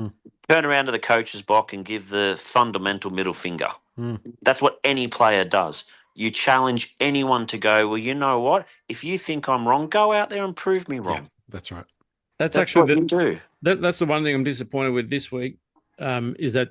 turn around to the coach's box and give the fundamental middle finger. That's what any player does. You challenge anyone to go, well, you know what? If you think I'm wrong, go out there and prove me wrong. Yeah, that's right. That's actually what you do. That's the one thing I'm disappointed with this week, is that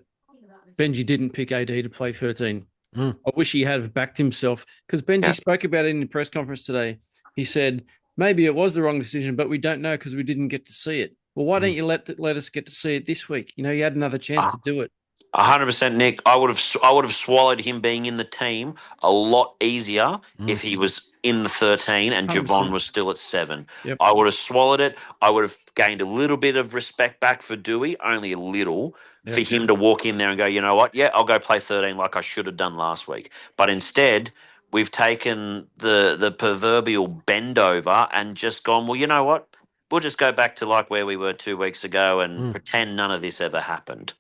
Benji didn't pick AD to play 13. I wish he had backed himself, because Benji spoke about it in the press conference today. He said, maybe it was the wrong decision, but we don't know because we didn't get to see it. Well, why don't you let us get to see it this week? You had another chance to do it. 100%, Nick. I would have swallowed him being in the team a lot easier if he was in the 13 and 100%. Javon was still at 7. Yep. I would have swallowed it. I would have gained a little bit of respect back for Doueihi, only a little, for him to walk in there and go, you know what? Yeah, I'll go play 13 like I should have done last week. But instead, we've taken the proverbial bend over and just gone, well, you know what? We'll just go back to like where we were 2 weeks ago and pretend none of this ever happened.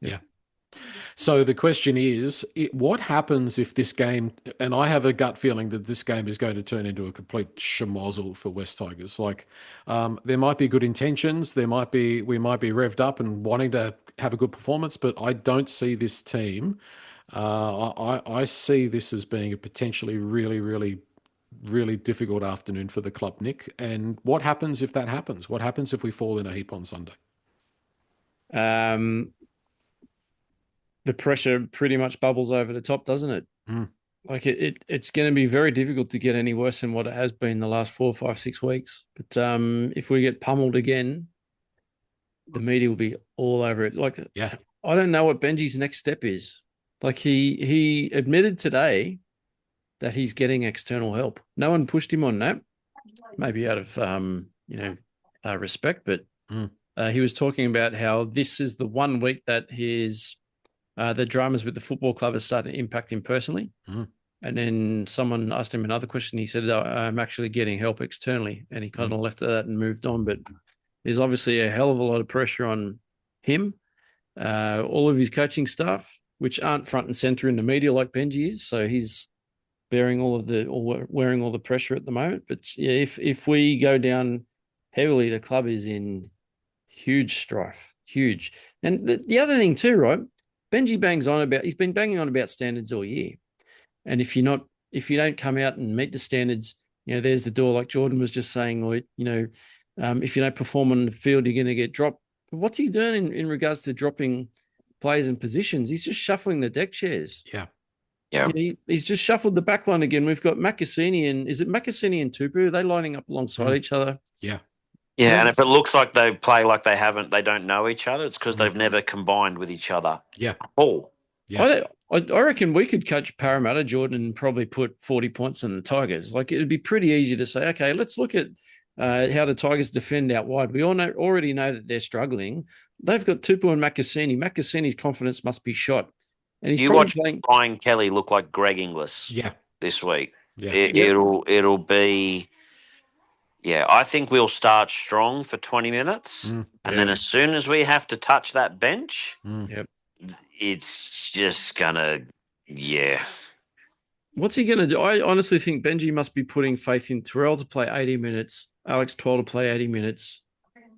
Yeah. So the question is, what happens if this game, and I have a gut feeling that this game is going to turn into a complete schmozzle for West Tigers. Like, there might be good intentions, we might be revved up and wanting to have a good performance, but I don't see this team. I see this as being a potentially really, really, really difficult afternoon for the club, Nick. And what happens if that happens? What happens if we fall in a heap on Sunday? The pressure pretty much bubbles over the top, doesn't it? Like it's going to be very difficult to get any worse than what it has been the last 4, 5, 6 weeks. But if we get pummeled again, the media will be all over it. Like, I don't know what Benji's next step is. Like he admitted today that he's getting external help. No one pushed him on that, maybe out of respect, but he was talking about how this is the 1 week that the dramas with the football club has started to impact him personally. And then someone asked him another question. He said, I'm actually getting help externally. And he kind of left that and moved on. But there's obviously a hell of a lot of pressure on him, all of his coaching staff, which aren't front and center in the media like Benji is. So he's bearing all of the or wearing all the pressure at the moment. But yeah, if we go down heavily, the club is in huge strife, huge. And the other thing too, right? He's been banging on about standards all year. And if you don't come out and meet the standards, there's the door, like Jordan was just saying, or if you don't perform on the field, you're going to get dropped. But what's he doing in regards to dropping players and positions? He's just shuffling the deck chairs. Yeah. Yeah. He's just shuffled the back line again. We've got Makasini and is it Makasini and Tupu? Are they lining up alongside each other? Yeah. Yeah, and if it looks like they play like they don't know each other, it's because they've never combined with each other. Yeah. Oh. Yeah. I reckon we could coach Parramatta, Jordan, and probably put 40 points in the Tigers. Like, it'd be pretty easy to say, okay, let's look at how the Tigers defend out wide. We already know that they're struggling. They've got Tupu and Makasini. Makasini's confidence must be shot. And he's probably playing. Brian Kelly look like Greg Inglis this week. Yeah. It'll be... Yeah, I think we'll start strong for 20 minutes. And then as soon as we have to touch that bench, it's just going to, What's he going to do? I honestly think Benji must be putting faith in Terrell to play 80 minutes, Alex Twal to play 80 minutes.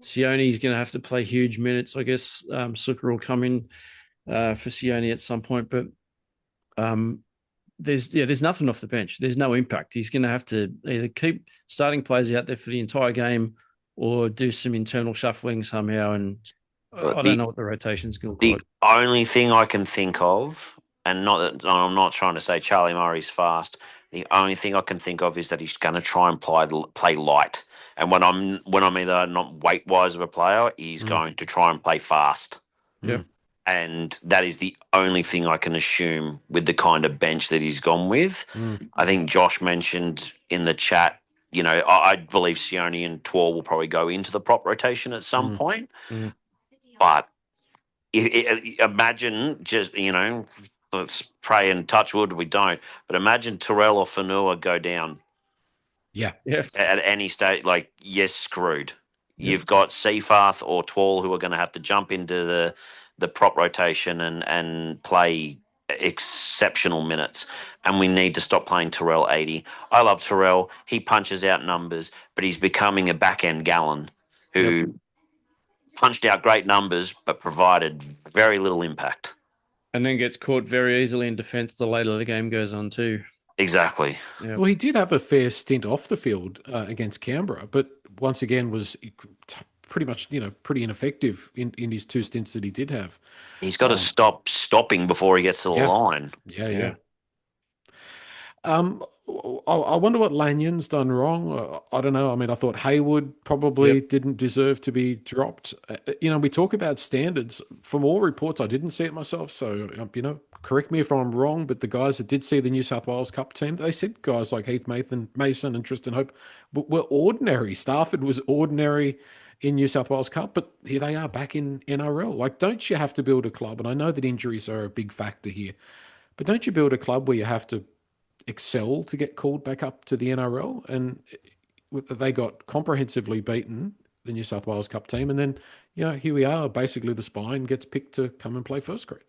Sioni's going to have to play huge minutes. I guess Suker will come in for Sione at some point. But there's nothing off the bench. There's no impact. He's going to have to either keep starting players out there for the entire game or do some internal shuffling somehow. And I don't know what the rotation's going to look like. The only thing I can think of, and not that I'm not trying to say Charlie Murray's fast, the only thing I can think of is that he's going to try and play light. And when I'm either not weight-wise of a player, he's going to try and play fast. Yeah. And that is the only thing I can assume with the kind of bench that he's gone with. I think Josh mentioned in the chat, I believe Sione and Twal will probably go into the prop rotation at some point. But imagine just, let's pray and touch wood we don't, but imagine Terrell or Fanua go down. Yeah. At any stage, screwed. You've got Seafarth or Twal who are going to have to jump into the prop rotation and play exceptional minutes. And we need to stop playing Terrell 80. I love Terrell. He punches out numbers, but he's becoming a back-end Gallen who punched out great numbers but provided very little impact. And then gets caught very easily in defence the later the game goes on too. Exactly. Well, he did have a fair stint off the field against Canberra, but once again was pretty much, pretty ineffective in his two stints that he did have. He's got to stop stopping before he gets to the line. Yeah. I wonder what Lanyon's done wrong. I don't know. I mean, I thought Haywood probably didn't deserve to be dropped. We talk about standards. From all reports, I didn't see it myself. So, correct me if I'm wrong, but the guys that did see the New South Wales Cup team, they said guys like Heath Mason and Tristan Hope were ordinary. Stafford was ordinary in New South Wales Cup, but here they are back in NRL. Like, don't you have to build a club? And I know that injuries are a big factor here, but don't you build a club where you have to excel to get called back up to the NRL? And they got comprehensively beaten, the New South Wales Cup team, and then here we are, basically the spine gets picked to come and play first grade.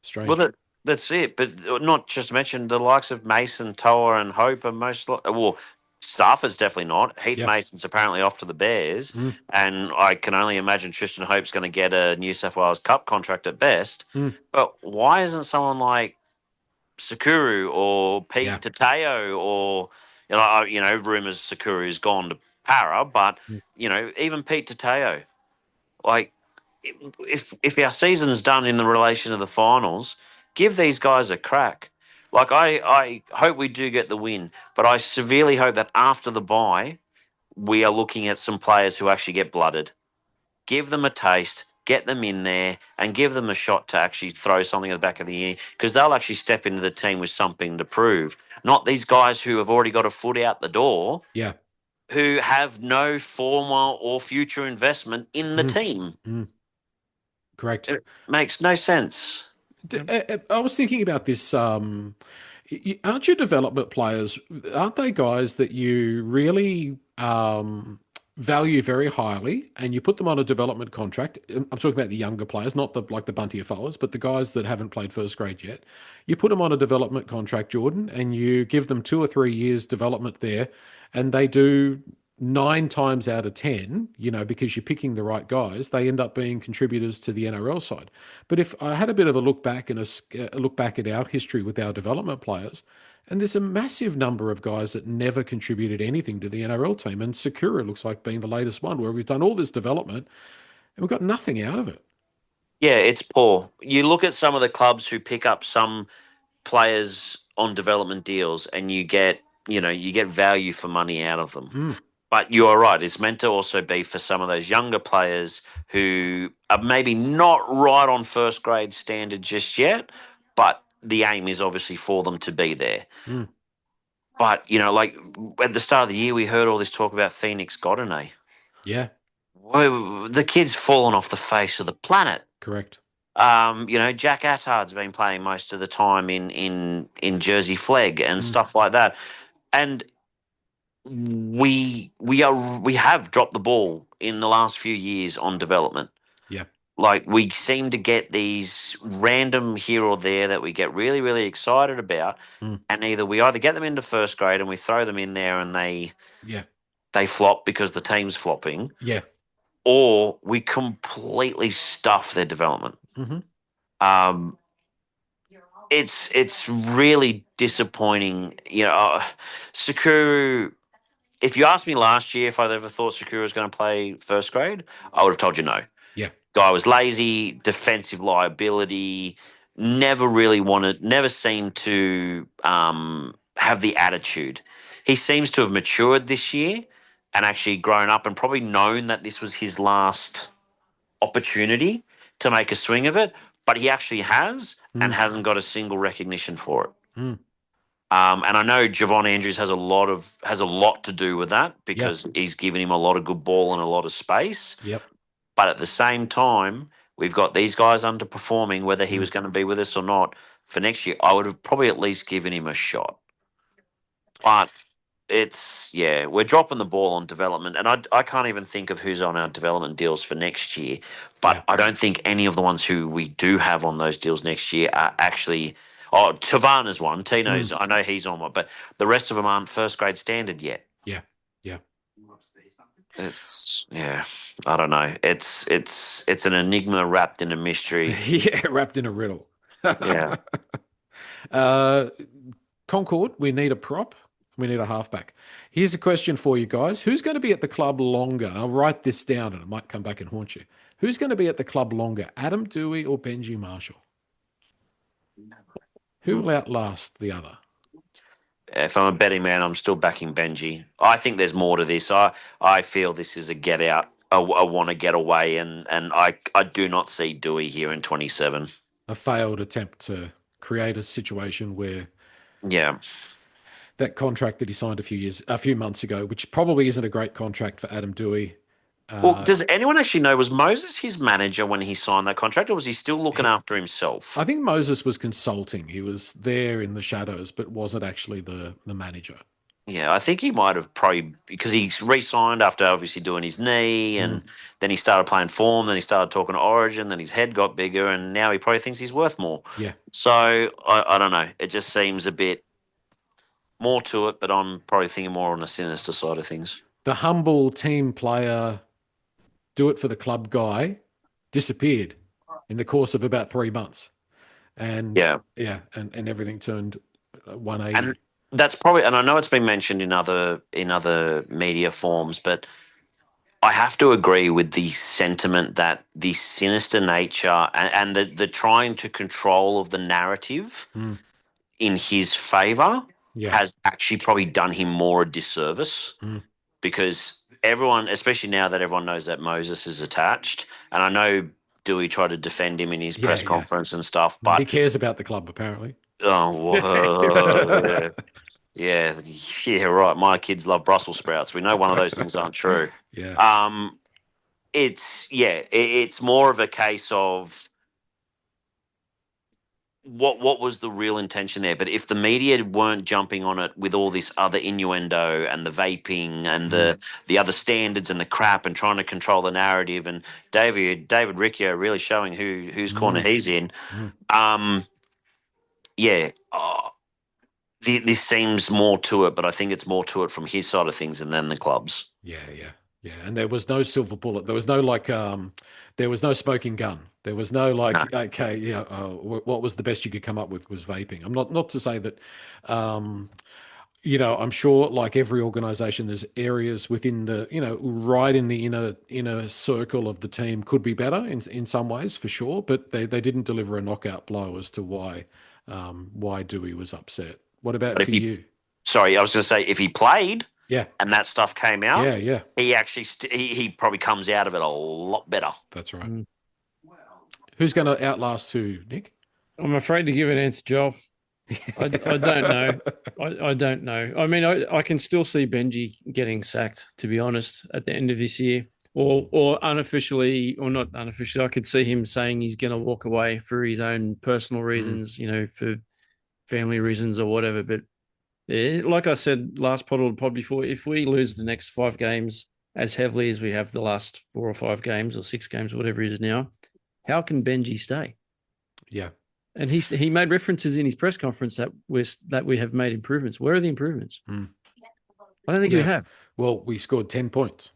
Strange. Well, that's it, but not just mentioned the likes of Mason, Toa, and Hope are Stafford's definitely not. Heath Mason's apparently off to the Bears, and I can only imagine Tristan Hope's going to get a New South Wales Cup contract at best. But why isn't someone like Sakuru or Pete Tateo or rumours Sakuru's gone to Para, but even Pete Tateo, if our season's done in the relation to the finals, give these guys a crack. I hope we do get the win, but I severely hope that after the bye, we are looking at some players who actually get blooded. Give them a taste, get them in there, and give them a shot to actually throw something at the back of the ear, because they'll actually step into the team with something to prove. Not these guys who have already got a foot out the door, who have no former or future investment in the team. Correct. It makes no sense. I was thinking about this. Aren't your development players, aren't they guys that you really value very highly, and you put them on a development contract. I'm talking about the younger players, not the like the Bunty Afoas, but the guys that haven't played first grade yet. You put them on a development contract, Jordan, and you give them 2 or 3 years development there, and they do 9 times out of 10, because you're picking the right guys, they end up being contributors to the NRL side. But if I had a bit of a look back and a look back at our history with our development players, and there's a massive number of guys that never contributed anything to the NRL team. And Sakura looks like being the latest one where we've done all this development and we've got nothing out of it. Yeah, it's poor. You look at some of the clubs who pick up some players on development deals, and you get value for money out of them. Mm, But you are right. It's meant to also be for some of those younger players who are maybe not right on first grade standard just yet, but the aim is obviously for them to be there. mm. But, like at the start of the year, we heard all this talk about Phoenix Godinez. Yeah, Well, the kid's fallen off the face of the planet. correct. Jack Attard's been playing most of the time in Jersey Flegg and Mm, stuff like that. And we have dropped the ball in the last few years on development. yeah. Like we seem to get these random here or there that we get really, really excited about, Mm, and we either get them into first grade and we throw them in there and yeah. they flop because the team's flopping, Yeah. or we completely stuff their development. Hmm. Um, it's really disappointing. Sakura. If you asked me last year if I'd ever thought Sakura was going to play first grade, I would have told you no. Yeah. Guy was lazy, defensive liability, never seemed to have the attitude. He seems to have matured this year and actually grown up and probably known that this was his last opportunity to make a swing of it, but he actually has and Mm, hasn't got a single recognition for it. mm. And I know Javon Andrews has a lot to do with that Yep. because he's given him a lot of good ball and a lot of space. Yep. But at the same time, we've got these guys underperforming, whether he Mm. was going to be with us or not for next year. I would have probably at least given him a shot. But we're dropping the ball on development, and I can't even think of who's on our development deals for next year. But Yeah. I don't think any of the ones who we do have on those deals next year are actually. Oh, Tavana's one. Tino's. Mm. I know he's on one, but the rest of them aren't first grade standard yet. Yeah. Yeah. I don't know. It's an enigma wrapped in a mystery. Yeah. Wrapped in a riddle. Yeah. uh, Concord, we need a prop. We need a halfback. Here's a question for you guys. Who's going to be at the club longer? I'll write this down and it might come back and haunt you. Who's going to be at the club longer, Adam Doueihi or Benji Marshall? Who will outlast the other? If I'm a betting man, I'm still backing Benji. I think there's more to this. I feel this is a get out. I want to get away, and I do not see Dewey here in 27. A failed attempt to create a situation where Yeah. that contract that he signed a few months ago, which probably isn't a great contract for Adam Doueihi. Well, does anyone actually know, was Moses his manager when he signed that contract, or was he still looking after himself? I think Moses was consulting. He was there in the shadows, but wasn't actually the manager. Yeah, I think he might have probably, because he re-signed after obviously doing his knee, and then he started playing form, then he started talking to Origin, then his head got bigger, and now he probably thinks he's worth more. Yeah. So I don't know. It just seems a bit more to it, but I'm probably thinking more on the sinister side of things. The humble team player, do it for the club guy, disappeared in the course of about 3 months. And and everything turned 180. And that's probably, and I know it's been mentioned in other media forms, but I have to agree with the sentiment that the sinister nature and the trying to control of the narrative in his favour has actually probably done him more a disservice because everyone, especially now that everyone knows that Moses is attached, and I know Dewey tried to defend him in his press conference and stuff, but he cares about the club apparently. Oh, whoa. Yeah, right. My kids love Brussels sprouts. We know one of those things aren't true. Yeah. It's more of a case of what was the real intention there? But if the media weren't jumping on it with all this other innuendo and the vaping and the other standards and the crap and trying to control the narrative, and David Riccio really showing whose corner he's in, yeah. This seems more to it, but I think it's more to it from his side of things and then the clubs. Yeah. And there was no silver bullet. There was no there was no smoking gun. There was no okay, yeah. What was the best you could come up with was vaping. I'm not to say that, I'm sure like every organization, there's areas within the, right in the inner circle of the team could be better in some ways for sure, but they didn't deliver a knockout blow as to why Dewey was upset. What about for you? Sorry, I was going to say if he played, yeah, and that stuff came out, yeah, he actually he probably comes out of it a lot better. That's right. Who's going to outlast who, Nick? I'm afraid to give an answer, Joel. I don't know. I don't know. I mean, I can still see Benji getting sacked, to be honest, at the end of this year, or unofficially, or not unofficially. I could see him saying he's going to walk away for his own personal reasons, for family reasons or whatever. But yeah, like I said last pod or pod before, if we lose the next 5 games as heavily as we have the last 4 or 5 games or 6 games, whatever it is now, how can Benji stay? Yeah. And he made references in his press conference that we have made improvements. Where are the improvements? I don't think we have. Well, we scored 10 points.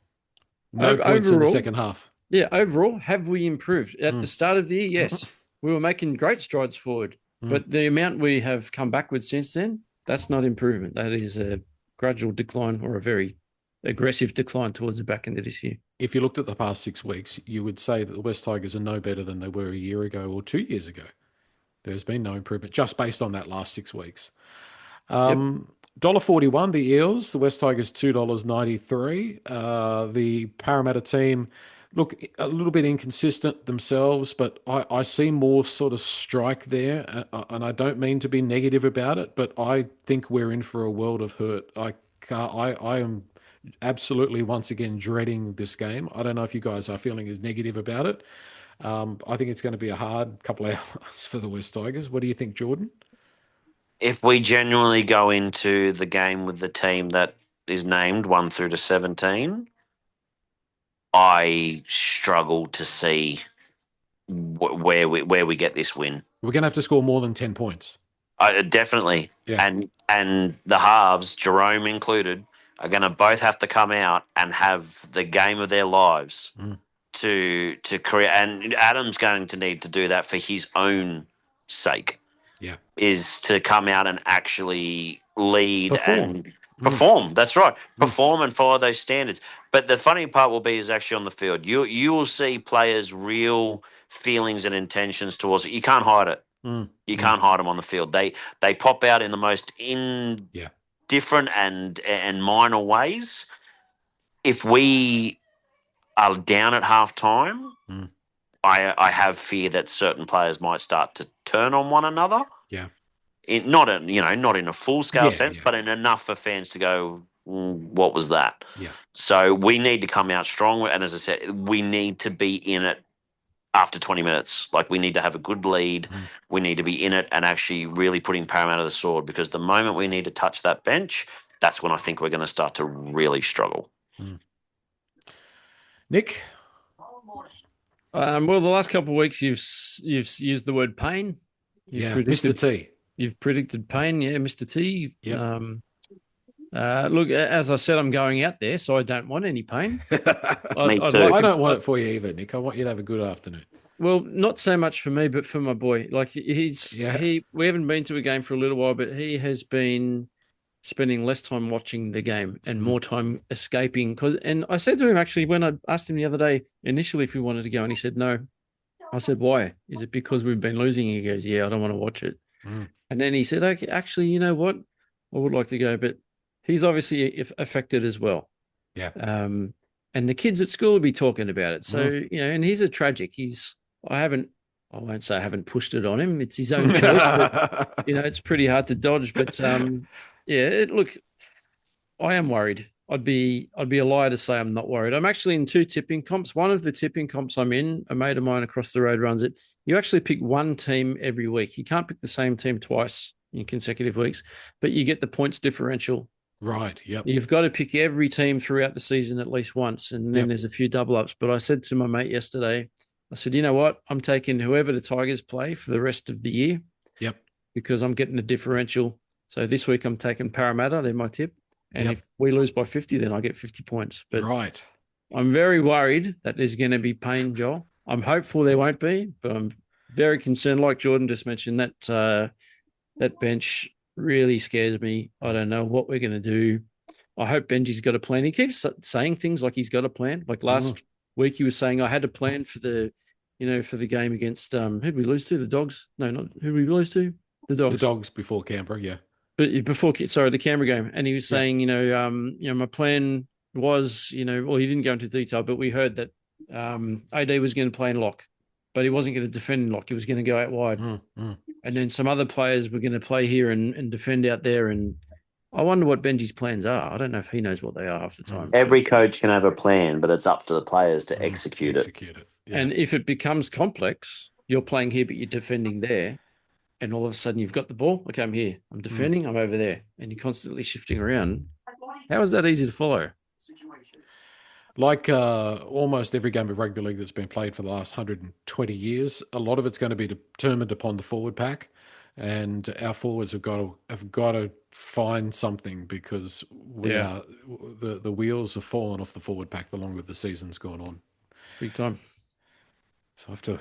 No points in the second half. Yeah, overall, have we improved? At the start of the year, yes. We were making great strides forward. But the amount we have come backwards since then, that's not improvement. That is a gradual decline or a very aggressive decline towards the back end of this year. If you looked at the past 6 weeks, you would say that the West Tigers are no better than they were a year ago or 2 years ago. There's been no improvement just based on that last 6 weeks. $1.41, the Eels, the West Tigers $2.93. The Parramatta team look a little bit inconsistent themselves, but I see more sort of strike there, and I don't mean to be negative about it, but I think we're in for a world of hurt. I am absolutely once again dreading this game. I don't know if you guys are feeling as negative about it. I think it's going to be a hard couple of hours for the West Tigers. What do you think, Jordan? If we genuinely go into the game with the team that is named 1 through to 17, I struggle to see where we get this win. We're going to have to score more than 10 points. Definitely. Yeah. And the halves, Jerome included, are going to both have to come out and have the game of their lives to create. And Adam's going to need to do that for his own sake. Yeah. Is to come out and actually lead and Perform. That's right. Perform and follow those standards. But the funny part will be is actually on the field. You will see players' real feelings and intentions towards it. You can't hide it. You can't hide them on the field. They pop out in the most different and minor ways. If we are down at halftime, I have fear that certain players might start to turn on one another. Yeah. Not in a full scale sense, but in enough for fans to go, what was that? Yeah. So we need to come out strong, and as I said, we need to be in it after 20 minutes. Like, we need to have a good lead. We need to be in it and actually really putting Parramatta to the sword, because the moment we need to touch that bench, that's when I think we're going to start to really struggle. Nick? Well, the last couple of weeks you've used the word pain. Mr. T. You've predicted pain, Mr. T. Yeah. Look, as I said, I'm going out there, so I don't want any pain. Me too. I don't want it for you either, Nick. I want you to have a good afternoon. Well, not so much for me, but for my boy. Like, we haven't been to a game for a little while, but he has been spending less time watching the game and more time escaping. And I said to him, actually, when I asked him the other day, initially if he wanted to go, and he said no. I said, why? Is it because we've been losing? He goes, yeah, I don't want to watch it. And then he said, okay, actually, you know what? I would like to go, but he's obviously affected as well. Yeah. And the kids at school will be talking about it. So, and he's a tragic. I won't say I haven't pushed it on him. It's his own choice, but, it's pretty hard to dodge. But, look, I am worried. I'd be a liar to say I'm not worried. I'm actually in 2 tipping comps. One of the tipping comps I'm in, a mate of mine across the road runs it. You actually pick one team every week. You can't pick the same team twice in consecutive weeks, but you get the points differential. Right. Yep. You've got to pick every team throughout the season at least once, and then there's a few double ups. But I said to my mate yesterday, I said, you know what? I'm taking whoever the Tigers play for the rest of the year. Yep. Because I'm getting a differential. So this week I'm taking Parramatta. They're my tip. And if we lose by 50, then I get 50 points. But right. I'm very worried that there's going to be pain, Joel. I'm hopeful there won't be, but I'm very concerned. Like Jordan just mentioned, that bench really scares me. I don't know what we're going to do. I hope Benji's got a plan. He keeps saying things like he's got a plan. Like last week he was saying, I had a plan for the game against, who did we lose to? The Dogs? No, not who did we lose to? The Dogs. The Dogs before Canberra, yeah. But the Canberra game. And he was saying, my plan was, well, he didn't go into detail, but we heard that AD was going to play in lock, but he wasn't going to defend in lock. He was going to go out wide. And then some other players were going to play here and defend out there. And I wonder what Benji's plans are. I don't know if he knows what they are half the time. Every coach can have a plan, but it's up to the players to execute it. Yeah. And if it becomes complex, you're playing here, but you're defending there. And all of a sudden you've got the ball. Okay, I'm here. I'm defending. I'm over there. And you're constantly shifting around. How is that easy to follow? Like almost every game of rugby league that's been played for the last 120 years, a lot of it's going to be determined upon the forward pack. And our forwards have got to find something because the wheels have fallen off the forward pack the longer the season's gone on. Big time. So I have to...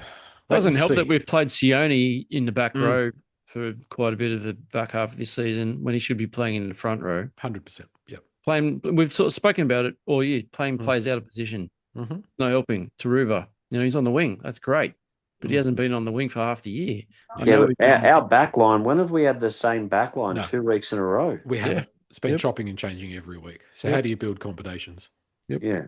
Doesn't help that we've played Sione in the back row for quite a bit of the back half of this season when he should be playing in the front row. 100%. Yep. We've sort of spoken about it all year. Playing players out of position. No helping. Taruva, he's on the wing. That's great. But he hasn't been on the wing for half the year. Our back line, when have we had the same back line 2 weeks in a row? We haven't. It's been chopping and changing every week. So how do you build combinations? Yep. Yeah.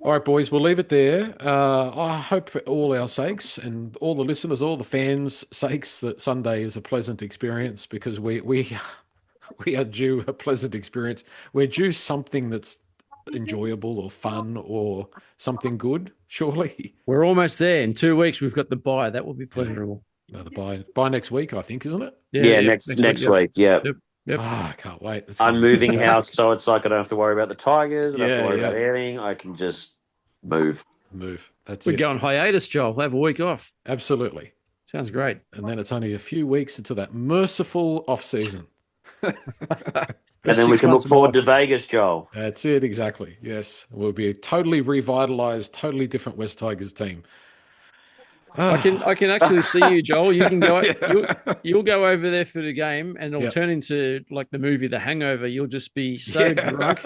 All right, boys, we'll leave it there. I hope for all our sakes and all the listeners, all the fans' sakes, that Sunday is a pleasant experience because we are due a pleasant experience. We're due something that's enjoyable or fun or something good, surely. We're almost there. In 2 weeks, we've got the bye. That will be pleasurable. No, the bye next week, I think, isn't it? Yeah, next week. Yeah. Yep. I can't wait. I'm moving house, so it's like I don't have to worry about the Tigers. I don't have to worry about anything. I can just move. That's We're it. going hiatus, Joel. We'll have a week off. Absolutely. Sounds great. And then it's only a few weeks into that merciful off season. And then we can look forward to Vegas, Joel. That's it, exactly. Yes. We'll be a totally revitalized, totally different West Tigers team. I can actually see you, Joel. You can go. You'll go over there for the game, and it'll turn into like the movie The Hangover. You'll just be so drunk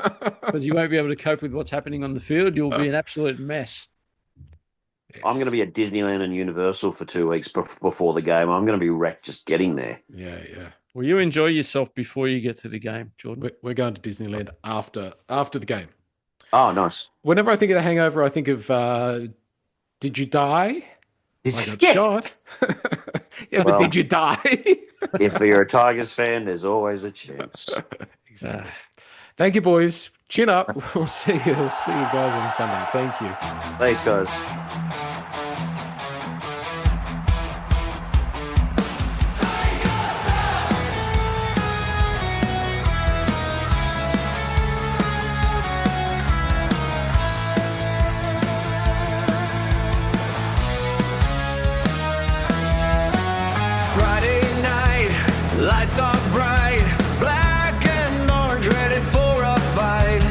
because you won't be able to cope with what's happening on the field. You'll be an absolute mess. Yes. I'm going to be at Disneyland and Universal for 2 weeks before the game. I'm going to be wrecked just getting there. Yeah. Will you enjoy yourself before you get to the game, Jordan? We're going to Disneyland after the game. Oh, nice. Whenever I think of The Hangover, I think of Did You Die? I got shot. But did you die? If you're a Tigers fan, there's always a chance. Exactly. Thank you, boys. Chin up. We'll see you guys on Sunday. Thank you. Thanks, guys. Lights are bright, black and orange, ready for a fight.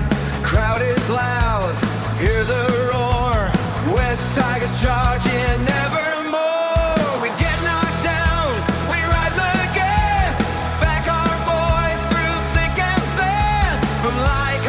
Crowd is loud, hear the roar. West Tigers charging evermore. We get knocked down, we rise again. Back our boys through thick and thin. From like